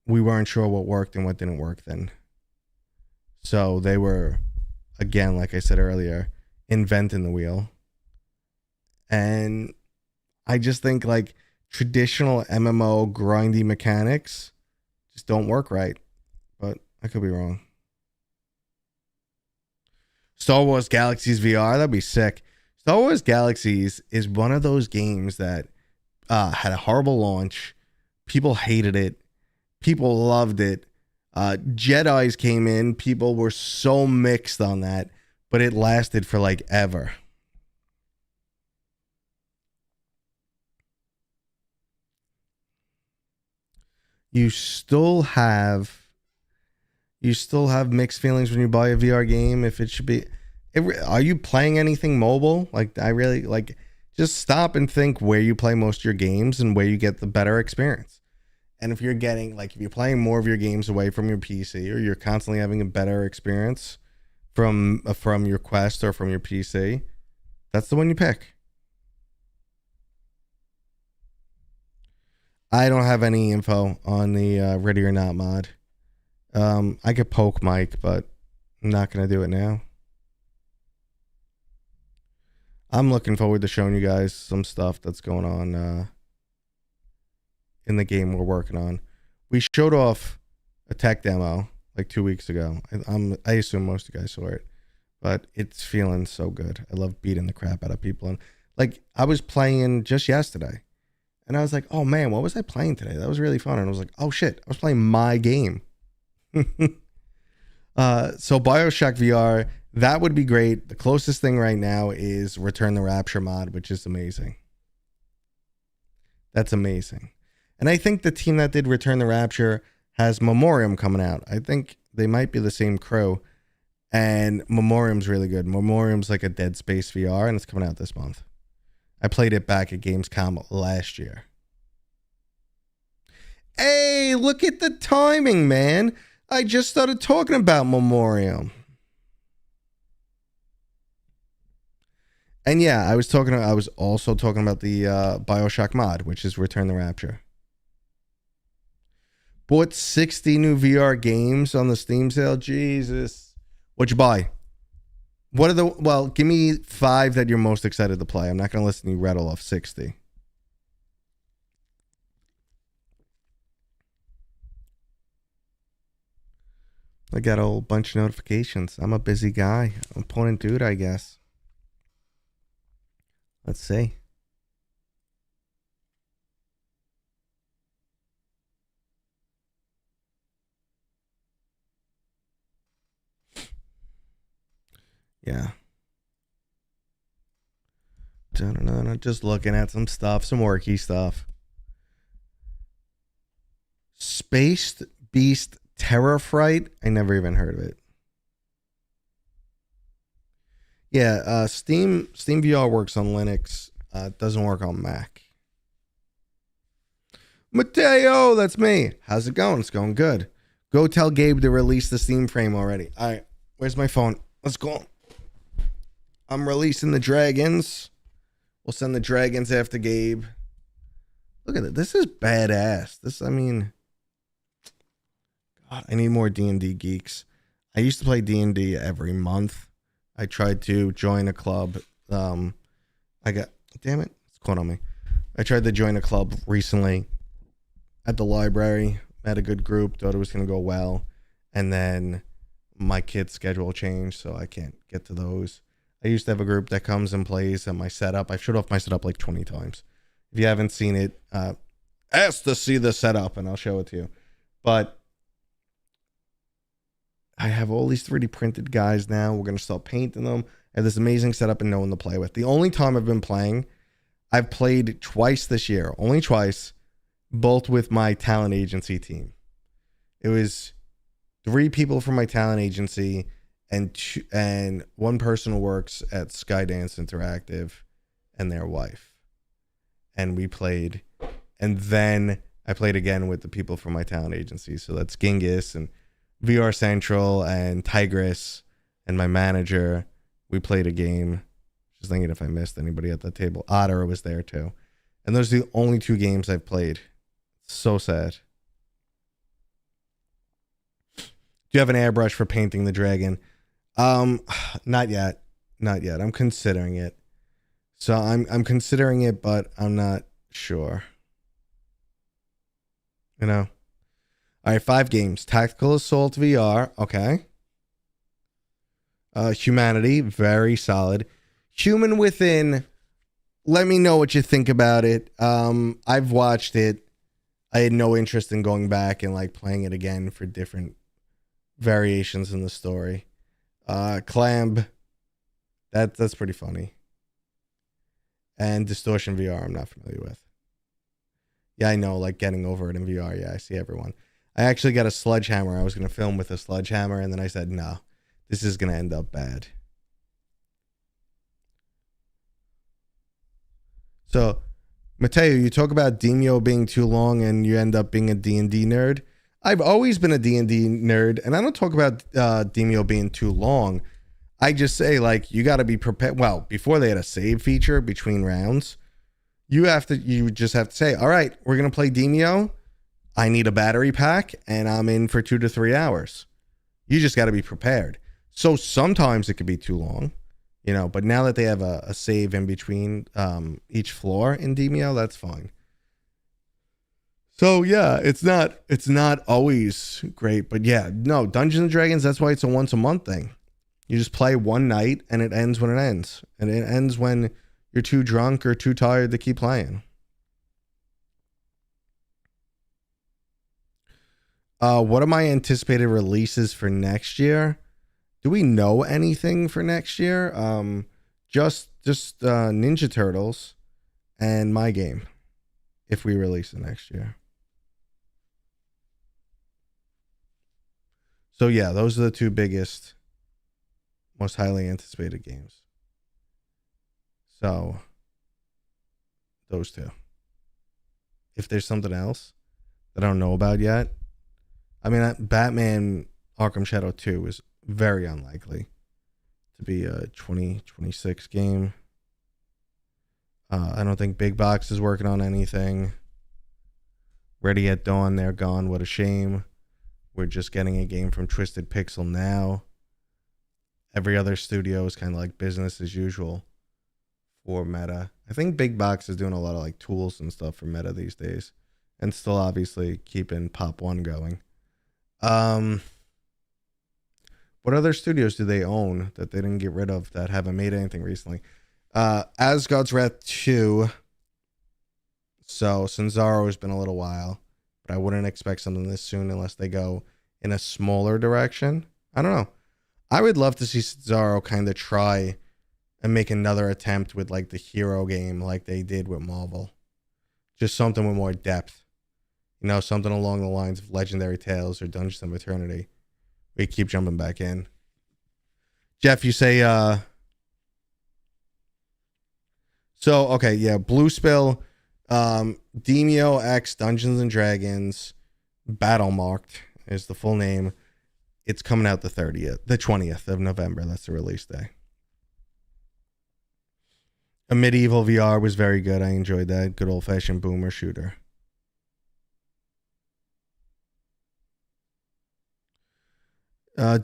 we weren't sure what worked and what didn't work then. So they were, again, like I said earlier, inventing the wheel. And I just think, like, traditional MMO grindy mechanics just don't work right. But I could be wrong. Star Wars Galaxies VR, that'd be sick. Star Wars Galaxies is one of those games that had a horrible launch. People hated it. People loved it. Jedis came in. People were so mixed on that, but it lasted for like ever. You still have mixed feelings when you buy a VR game. If it should be, are you playing anything mobile? Like, I really like. Just stop and think where you play most of your games and where you get the better experience. And if you're getting, like, if you're playing more of your games away from your PC, or you're constantly having a better experience from your Quest or from your PC, that's the one you pick. I don't have any info on the Ready or Not mod. I could poke Mike, but I'm not going to do it now. I'm looking forward to showing you guys some stuff that's going on in the game we're working on. We showed off a tech demo like 2 weeks ago. I assume most of you guys saw it, but it's feeling so good. I love beating the crap out of people. And like, I was playing just yesterday and I was like, oh man, what was I playing today? That was really fun. And I was like, oh shit, I was playing my game. So BioShock VR, that would be great. The closest thing right now is Return the Rapture mod, which is amazing. That's amazing. And I think the team that did Return the Rapture has Memoriam coming out. I think they might be the same crew. And Memoriam's really good. Memoriam's like a Dead Space VR, and it's coming out this month. I played it back at Gamescom last year. Hey, look at the timing, man. I just started talking about Memoriam. And yeah, I was also talking about the BioShock mod, which is Return the Rapture. Bought 60 new VR games on the Steam sale. Jesus. What'd you buy? Well, give me 5 that you're most excited to play. I'm not going to listen to you rattle off 60. I got a whole bunch of notifications. I'm a busy guy. I'm a important dude, I guess. Let's see. Yeah. Just looking at some stuff, some worky stuff. Spaced Beast Terror Fright. I never even heard of it. Yeah, Steam VR works on Linux. It doesn't work on Mac. Mateo, that's me. How's it going? It's going good. Go tell Gabe to release the Steam frame already. All right, where's my phone? Let's go. I'm releasing the dragons. We'll send the dragons after Gabe. Look at it. This is badass. God, I need more D&D geeks. I used to play D&D every month. I tried to join a club. Damn it, it's caught on me. I tried to join a club recently at the library. Met a good group. Thought it was going to go well. And then my kid's schedule changed, so I can't get to those. I used to have a group that comes and plays at my setup. I've showed off my setup like 20 times. If you haven't seen it, ask to see the setup and I'll show it to you. But I have all these 3D printed guys now. We're going to start painting them. I have this amazing setup and no one to play with. The only time I've been playing, I've played twice this year. Only twice. Both with my talent agency team. It was 3 people from my talent agency and one person who works at Skydance Interactive and their wife. And we played. And then I played again with the people from my talent agency. So that's Genghis and VR Central and Tigress and my manager. We played a game. Just thinking if I missed anybody at the table. Otter was there too. And those are the only 2 games I've played. So sad. Do you have an airbrush for painting the dragon? Not yet. I'm considering it. So I'm considering it, but I'm not sure. You know. All right, 5 games. Tactical Assault VR. Okay. Humanity. Very solid. Human Within. Let me know what you think about it. I've watched it. I had no interest in going back and like playing it again for different variations in the story. Clamb. That's pretty funny. And Distortion VR, I'm not familiar with. Yeah, I know, like getting over it in VR. Yeah, I see everyone. I actually got a sledgehammer. I was going to film with a sledgehammer, and then I said, no, this is going to end up bad. So, Mateo, you talk about Demio being too long and you end up being a D&D nerd. I've always been a D&D nerd, and I don't talk about Demio being too long. I just say, like, you got to be prepared. Well, before they had a save feature between rounds, you just have to say, all right, we're going to play Demio. I need a battery pack, and I'm in for 2 to 3 hours. You just got to be prepared. So sometimes it could be too long, you know, but now that they have a save in between each floor in Demio, that's fine. So yeah, it's not always great, but yeah, no, Dungeons and Dragons, that's why it's a once a month thing. You just play one night and it ends when it ends. And it ends when you're too drunk or too tired to keep playing. What are my anticipated releases for next year? Do we know anything for next year? Just Ninja Turtles and My Game, if we release it next year. So yeah, those are the two biggest, most highly anticipated games. So those two. If there's something else that I don't know about yet, I mean, Batman Arkham Shadow 2 is very unlikely to be a 2026 game. I don't think Big Box is working on anything. Ready at Dawn, they're gone. What a shame. We're just getting a game from Twisted Pixel now. Every other studio is kind of like business as usual for Meta. I think Big Box is doing a lot of like tools and stuff for Meta these days, and still obviously keeping Pop 1 going. What other studios do they own that they didn't get rid of that haven't made anything recently? Asgard's Wrath 2. So Sanzaro has been a little while, but I wouldn't expect something this soon unless they go in a smaller direction. I don't know. I would love to see Sanzaro kind of try and make another attempt with like the hero game like they did with Marvel. Just something with more depth. You know, something along the lines of Legendary Tales or Dungeons of Eternity. We keep jumping back in. Jeff, you say, so, okay, yeah, Blue Spill, Demio X Dungeons and Dragons, Battle Marked is the full name. It's coming out the 20th of November. That's the release day. A Medieval VR was very good. I enjoyed that. Good old-fashioned boomer shooter.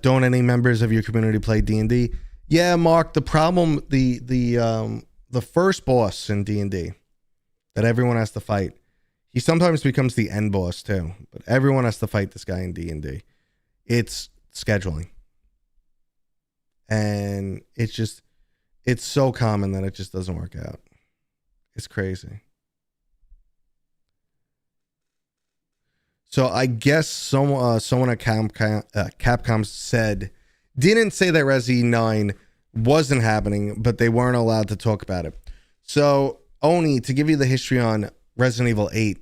Don't any members of your community play D&D? Yeah, Mark, the problem, the first boss in D&D that everyone has to fight, he sometimes becomes the end boss too, but everyone has to fight this guy in D&D. It's scheduling. And it's so common that it just doesn't work out. It's crazy. So I guess someone at Capcom didn't say that Resi 9 wasn't happening, but they weren't allowed to talk about it. So Oni, to give you the history on Resident Evil 8,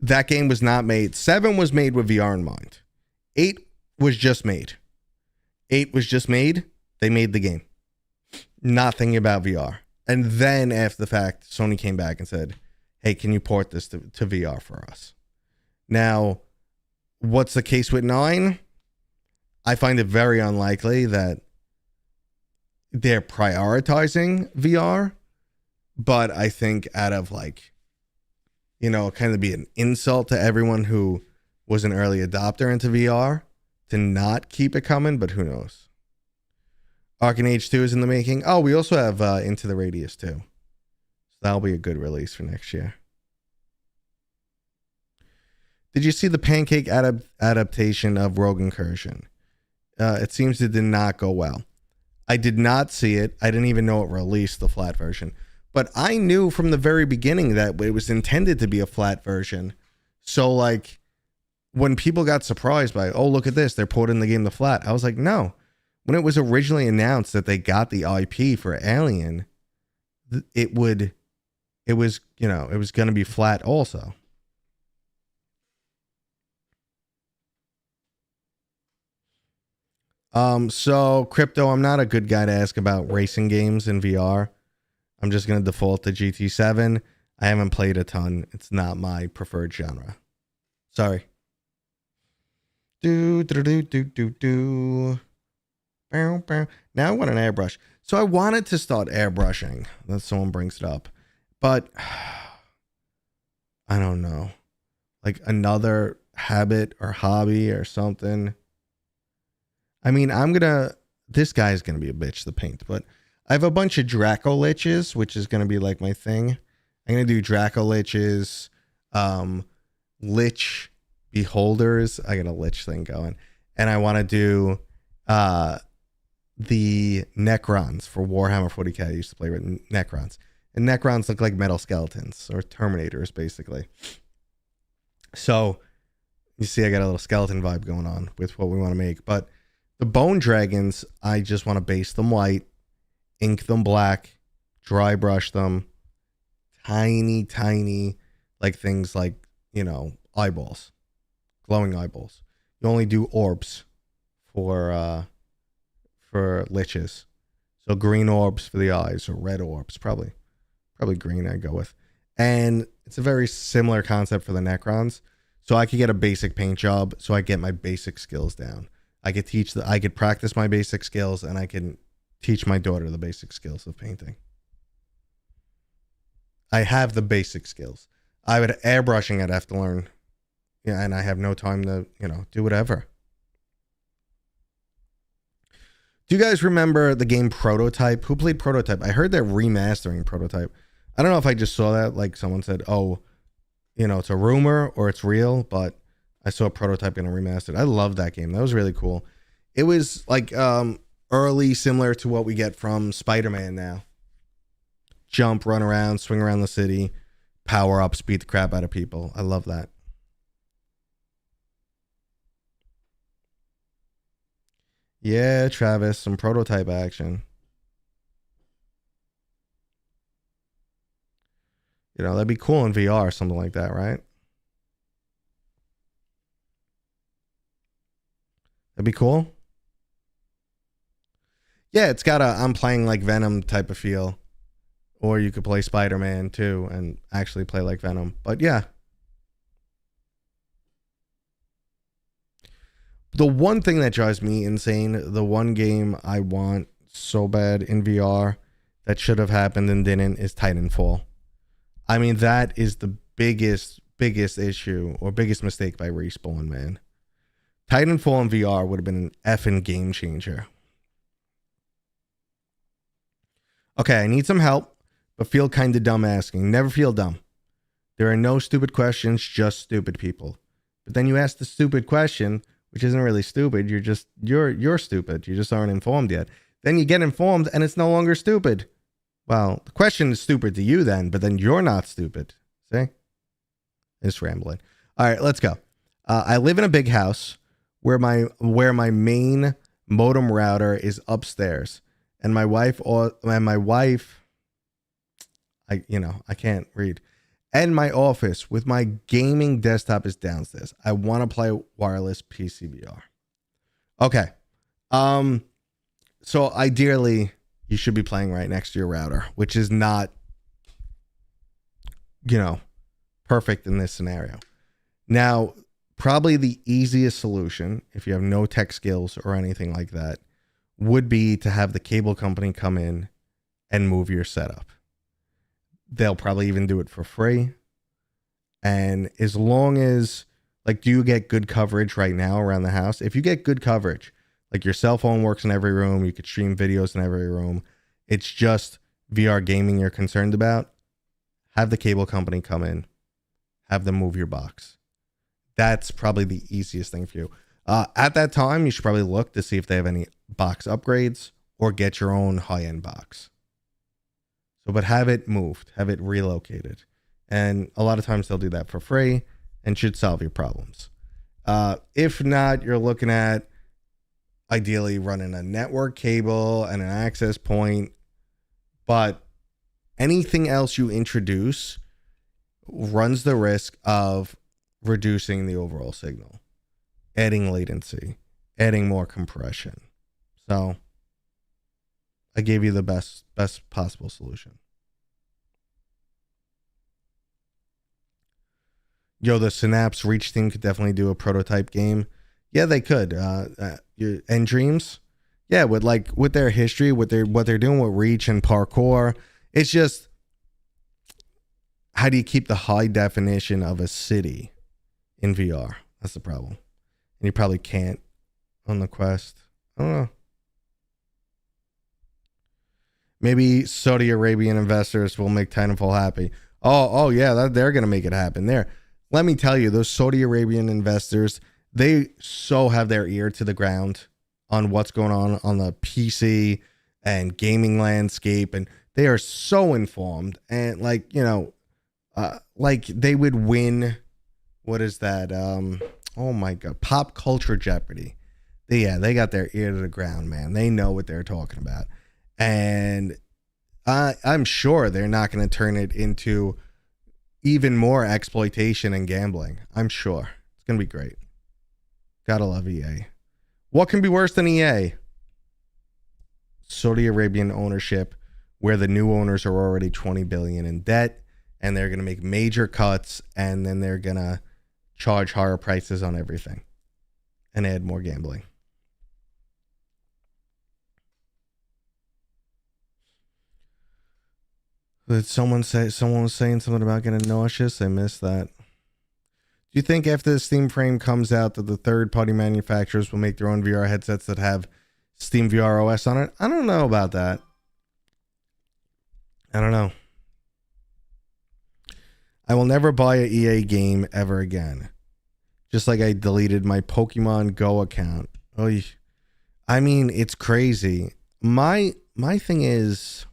that game was not made. 7 was made with VR in mind. 8 was just made. 8 was just made. They made the game. Not thinking about VR. And then after the fact, Sony came back and said, hey, can you port this to VR for us? Now, what's the case with 9? I find it very unlikely that they're prioritizing VR, but I think out of like, you know, kind of be an insult to everyone who was an early adopter into VR to not keep it coming, but who knows? Arcane Age 2 is in the making. Oh, we also have Into the Radius too. So that'll be a good release for next year. Did you see the Pancake adaptation of Rogue Incursion? It seems it did not go well. I did not see it. I didn't even know it released, the flat version. But I knew from the very beginning that it was intended to be a flat version. So, like, when people got surprised by, oh, look at this, they're porting the game to flat, I was like, no. When it was originally announced that they got the IP for Alien, it was going to be flat also. So Crypto, I'm not a good guy to ask about racing games in VR. I'm just going to default to GT7. I haven't played a ton. It's not my preferred genre. Sorry. Now I want an airbrush. So I wanted to start airbrushing. That someone brings it up. But I don't know. Like another habit or hobby or something. I mean, this guy's going to be a bitch to paint, but I have a bunch of Draco Liches, which is going to be like my thing. I'm going to do Draco Liches. lich beholders. I got a lich thing going, and I want to do the Necrons for Warhammer 40k. I used to play with Necrons, and Necrons look like metal skeletons or Terminators, basically. So you see, I got a little skeleton vibe going on with what we want to make. But the bone dragons, I just want to base them white, ink them black, dry brush them, tiny, like things like, you know, eyeballs, glowing eyeballs. You only do orbs for liches. So green orbs for the eyes, or red orbs, probably green I'd go with. And it's a very similar concept for the Necrons. So I could get a basic paint job, so I get my basic skills down. I could practice my basic skills, and I can teach my daughter the basic skills of painting. I have the basic skills. Airbrushing I'd have to learn. Yeah, and I have no time to, you know, do whatever. Do you guys remember the game Prototype? Who played Prototype? I heard they're remastering Prototype. I don't know if I just saw that, like someone said, oh, you know, it's a rumor or it's real, but I saw Prototype getting remastered. I love that game. That was really cool. It was like early, similar to what we get from Spider-Man now. Jump, run around, swing around the city, power ups, beat the crap out of people. I love that. Yeah, Travis, some Prototype action. You know, that'd be cool in VR, something like that, right? That'd be cool. Yeah, it's got a I'm playing like Venom type of feel. Or you could play Spider-Man too and actually play like Venom. But yeah. The one thing that drives me insane, the one game I want so bad in VR that should have happened and didn't, is Titanfall. I mean, that is the biggest issue or biggest mistake by Respawn, man. Titanfall in VR would have been an effing game changer. Okay, I need some help, but feel kind of dumb asking. Never feel dumb. There are no stupid questions, just stupid people. But then you ask the stupid question, which isn't really stupid. You're stupid. You just aren't informed yet. Then you get informed and it's no longer stupid. Well, the question is stupid to you then, but then you're not stupid. See? It's rambling. All right, let's go. I live in a big house where my main modem router is upstairs, and my wife, I can't read. And my office with my gaming desktop is downstairs. I want to play wireless PCVR. Okay. So ideally, you should be playing right next to your router, which is not, perfect in this scenario. Now, probably the easiest solution, if you have no tech skills or anything like that, would be to have the cable company come in and move your setup. They'll probably even do it for free. And as long as, do you get good coverage right now around the house? If you get good coverage, like your cell phone works in every room, you could stream videos in every room, it's just VR gaming you're concerned about, have the cable company come in, have them move your box. That's probably the easiest thing for you. At that time, you should probably look to see if they have any box upgrades or get your own high-end box. But have it moved, have it relocated. And a lot of times they'll do that for free and should solve your problems. If not, you're looking at ideally running a network cable and an access point. But anything else you introduce runs the risk of reducing the overall signal, adding latency, adding more compression. So I gave you the best possible solution. The Synapse Reach team could definitely do a prototype game. Yeah, they could. And Dreams, yeah, with their history, what they're doing with Reach and parkour, it's just, how do you keep the high definition of a city in VR? That's the problem. And you probably can't on the Quest. I don't know. Maybe Saudi Arabian investors will make Titanfall happy. Oh yeah, they're going to make it happen there. let me tell you, those Saudi Arabian investors, they so have their ear to the ground on what's going on the PC and gaming landscape, and they are so informed. And like, you know, like they would win. What is that? Oh my God, Pop Culture Jeopardy. They got their ear to the ground, man. They know what they're talking about, and I'm sure they're not going to turn it into even more exploitation and gambling. I'm sure it's going to be great. Gotta love EA. What can be worse than EA? Saudi Arabian ownership, where the new owners are already 20 billion in debt, and they're going to make major cuts, and then they're going to charge higher prices on everything and add more gambling. Did someone was saying something about getting nauseous? I missed that. Do you think after the Steam frame comes out that the third-party manufacturers will make their own VR headsets that have Steam VR OS on it? I don't know about that. I don't know. I will never buy an EA game ever again. Just like I deleted my Pokemon Go account. Oy. I mean, it's crazy. My thing is,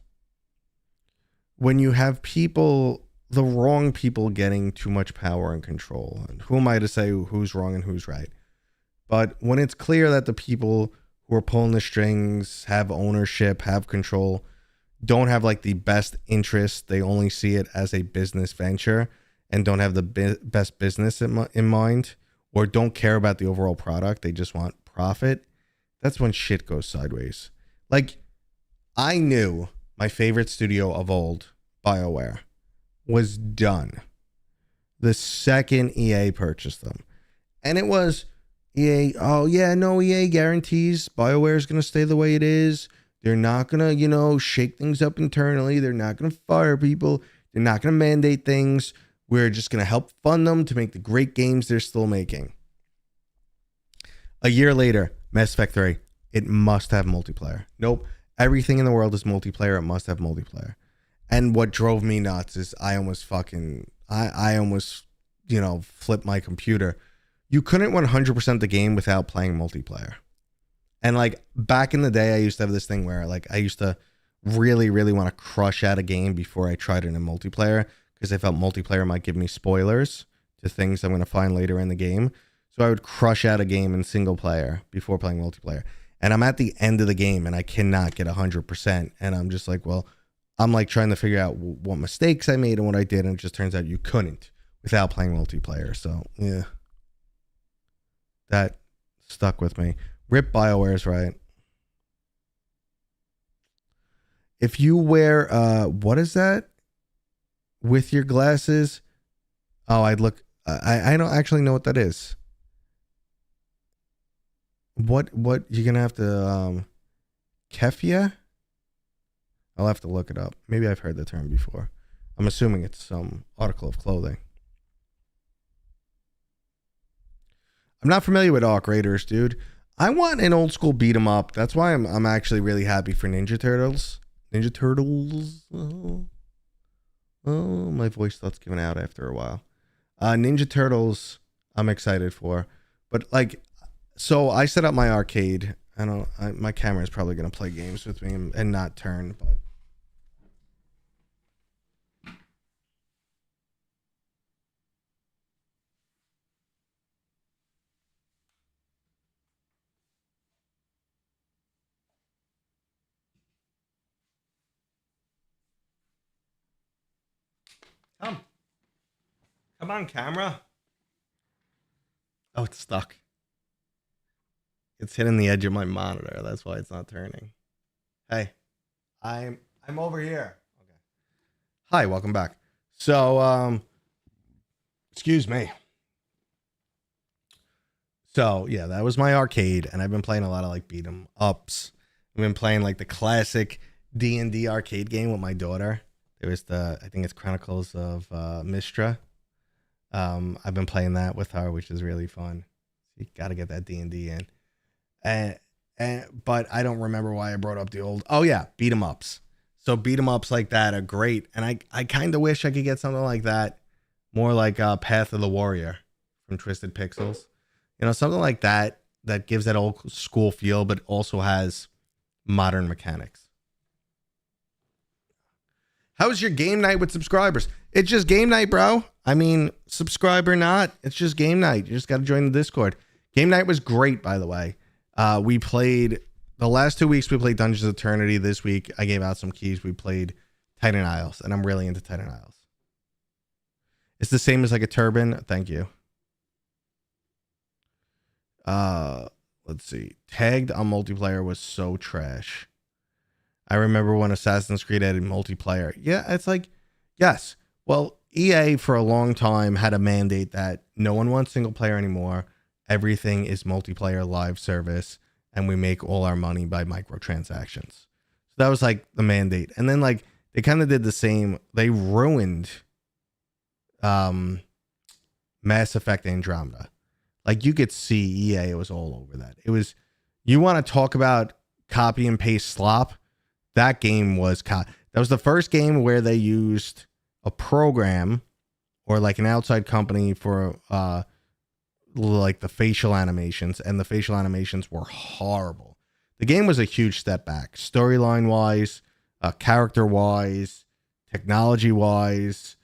when you have people, the wrong people getting too much power and control, and who am I to say who's wrong and who's right? But when it's clear that the people who are pulling the strings have ownership, have control, don't have like the best interest, they only see it as a business venture and don't have the best business in mind, or don't care about the overall product, they just want profit, that's when shit goes sideways. Like, I knew my favorite studio of old, BioWare, was done the second EA purchased them. And it was EA, oh yeah, no, EA guarantees BioWare is going to stay the way it is. They're not going to, you know, shake things up internally. They're not going to fire people. They're not going to mandate things. We're just going to help fund them to make the great games they're still making. A year later, Mass Effect 3, it must have multiplayer. Nope. Everything in the world is multiplayer. It must have multiplayer. And what drove me nuts is I almost, you know, flipped my computer. You couldn't 100% the game without playing multiplayer. And like back in the day, I used to have this thing where like I used to really, really want to crush out a game before I tried it in multiplayer, because I felt multiplayer might give me spoilers to things I'm going to find later in the game. So I would crush out a game in single player before playing multiplayer. And I'm at the end of the game and I cannot get 100%. And I'm just like, well, I'm like trying to figure out what mistakes I made and what I did. And it just turns out you couldn't without playing multiplayer. So yeah, that stuck with me. Rip BioWare's right. If you wear, what is that? With your glasses? Oh, I'd look, I don't actually know what that is. What you're gonna have to keffia? I'll have to look it up. Maybe I've heard the term before. I'm assuming it's some article of clothing. I'm not familiar with Arc Raiders, dude. I want an old school beat 'em up. That's why I'm actually really happy for Ninja Turtles. Ninja Turtles. Oh, my voice starts giving out after a while. Ninja Turtles, I'm excited for. But like, so I set up my arcade. My camera is probably going to play games with me and not turn, but. Come on, camera. Oh, it's stuck. It's hitting the edge of my monitor. That's why it's not turning. Hey, I'm over here. Okay. Hi, welcome back. So, excuse me. So, yeah, that was my arcade, and I've been playing a lot of like beat 'em ups. I've been playing like the classic D&D arcade game with my daughter. There was I think it's Chronicles of Mistra. I've been playing that with her, which is really fun. You got to get that D&D in. But I don't remember why I brought up the old. Oh yeah, beat 'em ups. So beat 'em ups like that are great, and I kind of wish I could get something like that more like Path of the Warrior from Twisted Pixels. You know, something like that that gives that old school feel, but also has modern mechanics. How's your game night with subscribers? It's just game night, bro. I mean, subscribe or not, it's just game night. You just got to join the Discord. Game night was great, by the way. We played the last 2 weeks. We played Dungeons of Eternity. This week, I gave out some keys. We played Titan Isles, and I'm really into Titan Isles. It's the same as like a turban. Thank you. Let's see. Tagged on multiplayer was so trash. I remember when Assassin's Creed added multiplayer. Yeah, it's like, yes. Well, EA for a long time had a mandate that no one wants single player anymore. Everything is multiplayer live service, and we make all our money by microtransactions. So that was like the mandate. And then like they kind of did the same. They ruined Mass Effect Andromeda. Like you could see EA was all over that. It was, you want to talk about copy and paste slop? That game was that was the first game where they used a program or like an outside company for like the facial animations, and the facial animations were horrible. The game was a huge step back, storyline wise, character wise, technology wise,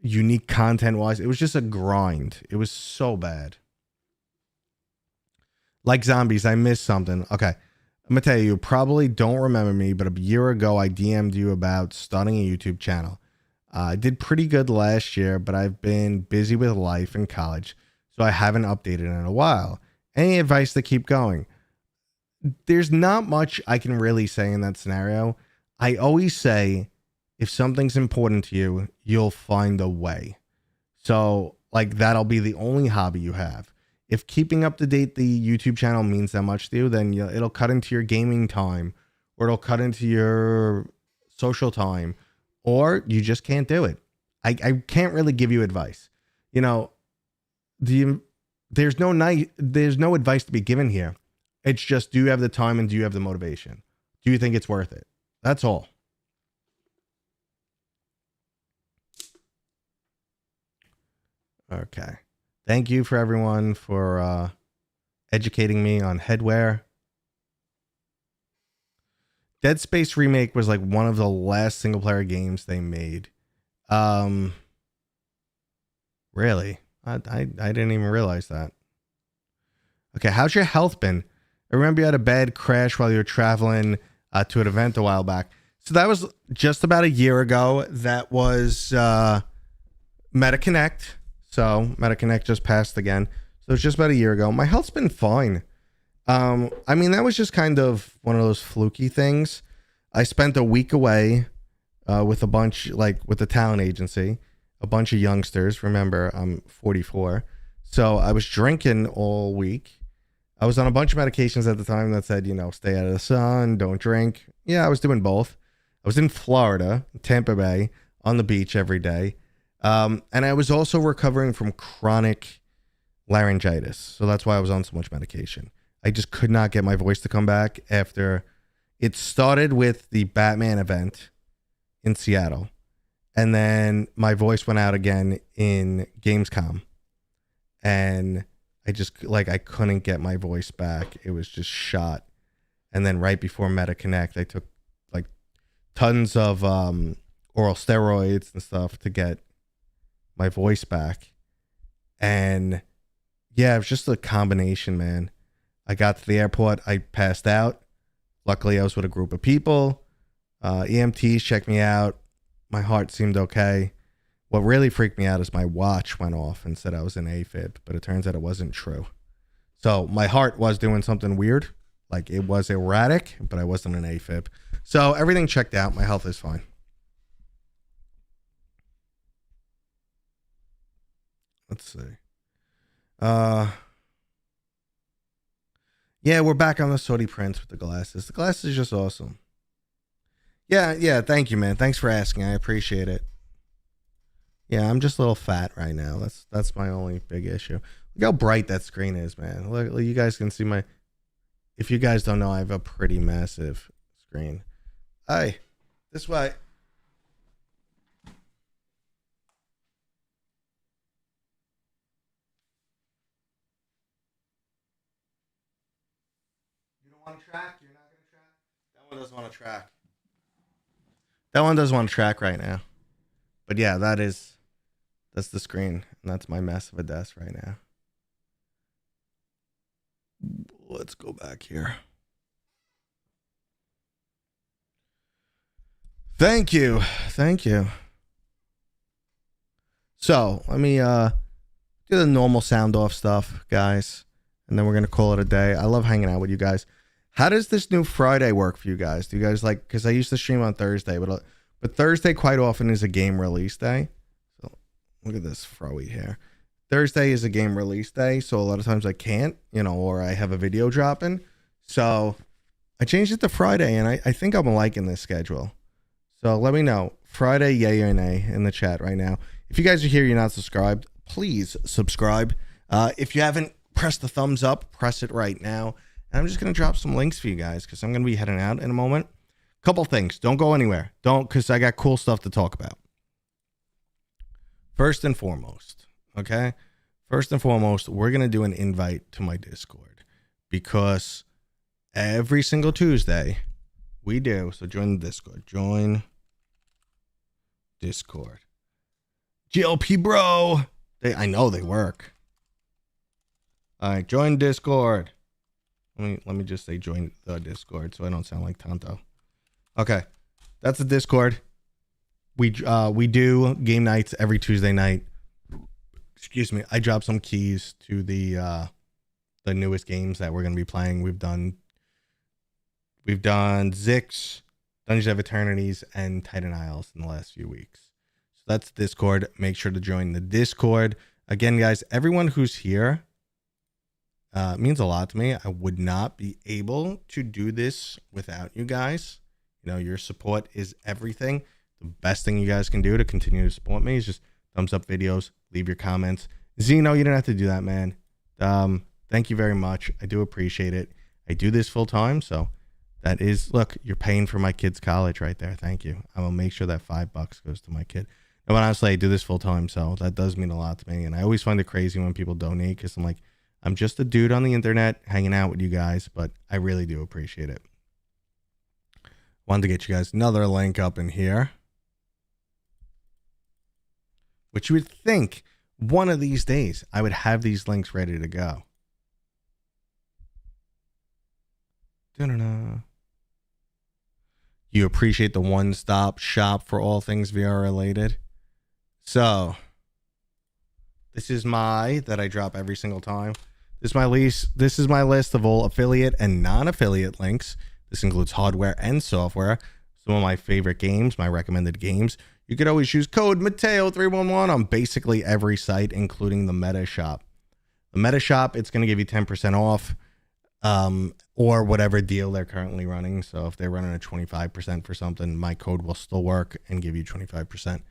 unique content wise. It was just a grind. It was so bad. Like zombies, I missed something. Okay. I'm going to tell you, you probably don't remember me, but a year ago, I DM'd you about starting a YouTube channel. I did pretty good last year, but I've been busy with life and college, so I haven't updated in a while. Any advice to keep going? There's not much I can really say in that scenario. I always say, if something's important to you, you'll find a way. So, like, that'll be the only hobby you have. If keeping up to date the YouTube channel means that much to you, then it'll cut into your gaming time, or it'll cut into your social time, or you just can't do it. I can't really give you advice. You know, there's no advice to be given here. It's just, do you have the time and do you have the motivation? Do you think it's worth it? That's all. Okay. Thank you for everyone for educating me on headwear. Dead Space Remake was like one of the last single player games they made. Really? I didn't even realize that. Okay, how's your health been? I remember you had a bad crash while you were traveling to an event a while back. So that was just about a year ago. That was MetaConnect. So MetaConnect just passed again. So it's just about a year ago. My health's been fine. I mean, that was just kind of one of those fluky things. I spent a week away with a bunch, like with the talent agency, a bunch of youngsters. Remember, I'm 44. So I was drinking all week. I was on a bunch of medications at the time that said, you know, stay out of the sun, don't drink. Yeah, I was doing both. I was in Florida, Tampa Bay, on the beach every day. And I was also recovering from chronic laryngitis. So that's why I was on so much medication. I just could not get my voice to come back after it started with the Batman event in Seattle. And then my voice went out again in Gamescom. And I just, like, I couldn't get my voice back. It was just shot. And then right before MetaConnect, I took like tons of oral steroids and stuff to get my voice back. And yeah, it was just a combination, man. I got to the airport, I passed out. Luckily, I was with a group of people. EMTs checked me out. My heart seemed okay. What really freaked me out is my watch went off and said I was in AFib, but it turns out it wasn't true. So my heart was doing something weird. Like, it was erratic, but I wasn't in AFib. So everything checked out. My health is fine. Let's see. Yeah, we're back on the Sody Prince with the glasses. The glasses is just awesome. Yeah, thank you, man. Thanks for asking. I appreciate it. Yeah, I'm just a little fat right now. That's my only big issue. Look how bright that screen is, man. Look, you guys can see my... If you guys don't know, I have a pretty massive screen. Hey, this way. want to track? You're not going to track? That one doesn't want to track. That one doesn't want to track right now. But yeah, that's the screen. And that's my mess of a desk right now. Let's go back here. Thank you. Thank you. So let me do the normal sound off stuff, guys. And then we're going to call it a day. I love hanging out with you guys. How does this new Friday work for you guys? Do you guys like, because I used to stream on Thursday, but Thursday quite often is a game release day. So look at this froey hair. Thursday is a game release day. So a lot of times I can't, or I have a video dropping. So I changed it to Friday, and I think I'm liking this schedule. So let me know. Friday, yay or nay in the chat right now. If you guys are here, you're not subscribed, please subscribe. If you haven't pressed the thumbs up, press it right now. And I'm just going to drop some links for you guys because I'm going to be heading out in a moment. Couple things. Don't go anywhere. Because I got cool stuff to talk about. First and foremost, okay? First and foremost, we're going to do an invite to my Discord because every single Tuesday we do. So join the Discord. Join Discord. GLP bro. I know they work. All right, join Discord. Let me just say join the Discord so I don't sound like Tonto. Okay, that's the Discord. We do game nights every Tuesday night. Excuse me. I dropped some keys to the newest games that we're gonna be playing. We've done Zix, Dungeons of Eternities, and Titan Isles in the last few weeks. So that's Discord. Make sure to join the Discord. Again, guys, everyone who's here means a lot to me. I would not be able to do this without you guys. Your support is everything. The best thing you guys can do to continue to support me is just thumbs up videos, leave your comments. Zeno, you don't have to do that, man. Thank you very much. I do appreciate it. I do this full time, so that is, look, you're paying for my kid's college right there. Thank you. I will make sure that $5 goes to my kid. No, but honestly, I do this full time, so that does mean a lot to me. And I always find it crazy when people donate because I'm like, I'm just a dude on the internet hanging out with you guys, but I really do appreciate it. Wanted to get you guys another link up in here, which you would think one of these days I would have these links ready to go. Da-da-da. You appreciate the one-stop shop for all things VR related. So this is that I drop every single time. This is my list of all affiliate and non-affiliate links. This includes hardware and software. Some of my favorite games, my recommended games. You could always use code Mateo311 on basically every site, including the Meta Shop. The Meta Shop, it's going to give you 10% off or whatever deal they're currently running. So if they're running a 25% for something, my code will still work and give you 25%.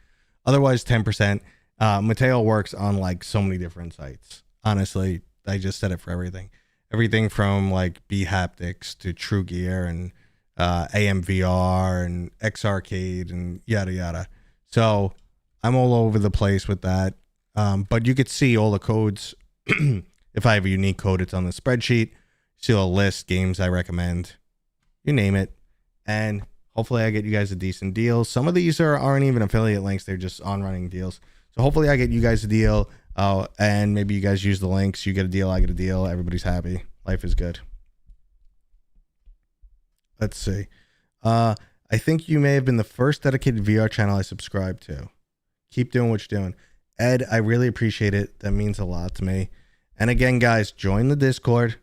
Otherwise, 10%. Mateo works on like so many different sites. Honestly, I just said it for everything. Everything from like B Haptics to True Gear and AMVR and X Arcade and yada yada. So I'm all over the place with that. But you could see all the codes. If I have a unique code, it's on the spreadsheet. See a list, games I recommend, you name it. And hopefully I get you guys a decent deal. Some of these aren't even affiliate links. They're just on running deals. So hopefully I get you guys a deal. And maybe you guys use the links. You get a deal. I get a deal. Everybody's happy. Life is good. Let's see. I think you may have been the first dedicated VR channel I subscribed to. Keep doing what you're doing. Ed, I really appreciate it. That means a lot to me. And again, guys, join the Discord.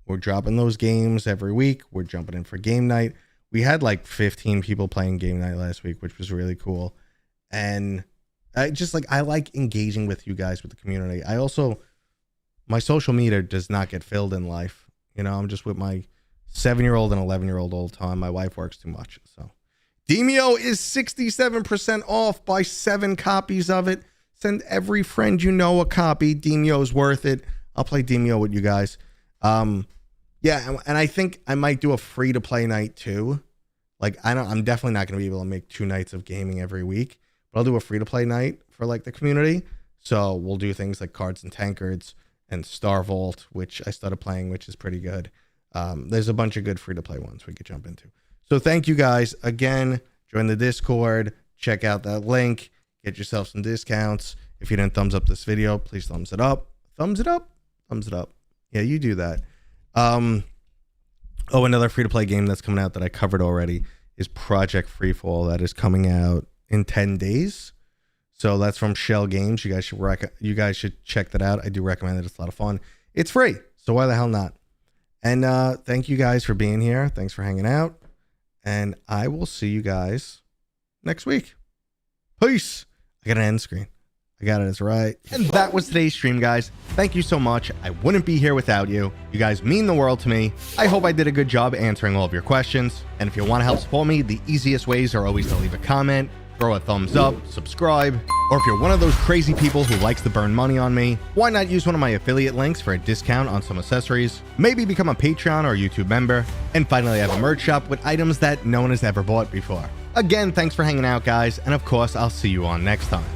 We're dropping those games every week. We're jumping in for game night. We had like 15 people playing game night last week, which was really cool. And I like engaging with you guys, with the community. I also, my social media does not get filled in life. I'm just with my 7-year-old and 11-year-old all the time. My wife works too much. So Demio is 67% off. Buy 7 copies of it. Send every friend you know a copy. Demio's worth it. I'll play Demio with you guys. Yeah, and I think I might do a free to play night too. Like I'm definitely not going to be able to make 2 nights of gaming every week, but I'll do a free to play night for like the community. So we'll do things like Cards and Tankards and Star Vault, which I started playing, which is pretty good. There's a bunch of good free-to-play ones we could jump into. So thank you guys again. Join the Discord. Check out that link. Get yourself some discounts. If you didn't thumbs up this video, please thumbs it up. Thumbs it up. Thumbs it up. Yeah, you do that. Oh, another free-to-play game that's coming out that I covered already is Project Freefall. That is coming out in 10 days. So that's from Shell Games. You guys should check that out. I do recommend it. It's a lot of fun. It's free, so why the hell not? And thank you guys for being here. Thanks for hanging out. And I will see you guys next week. Peace. I got an end screen. I got it. It's right. And that was today's stream, guys. Thank you so much. I wouldn't be here without you. You guys mean the world to me. I hope I did a good job answering all of your questions. And if you want to help support me, the easiest ways are always to leave a comment, throw a thumbs up, subscribe, or if you're one of those crazy people who likes to burn money on me, why not use one of my affiliate links for a discount on some accessories? Maybe become a Patreon or YouTube member. And finally, I have a merch shop with items that no one has ever bought before. Again, thanks for hanging out, guys. And of course, I'll see you on next time.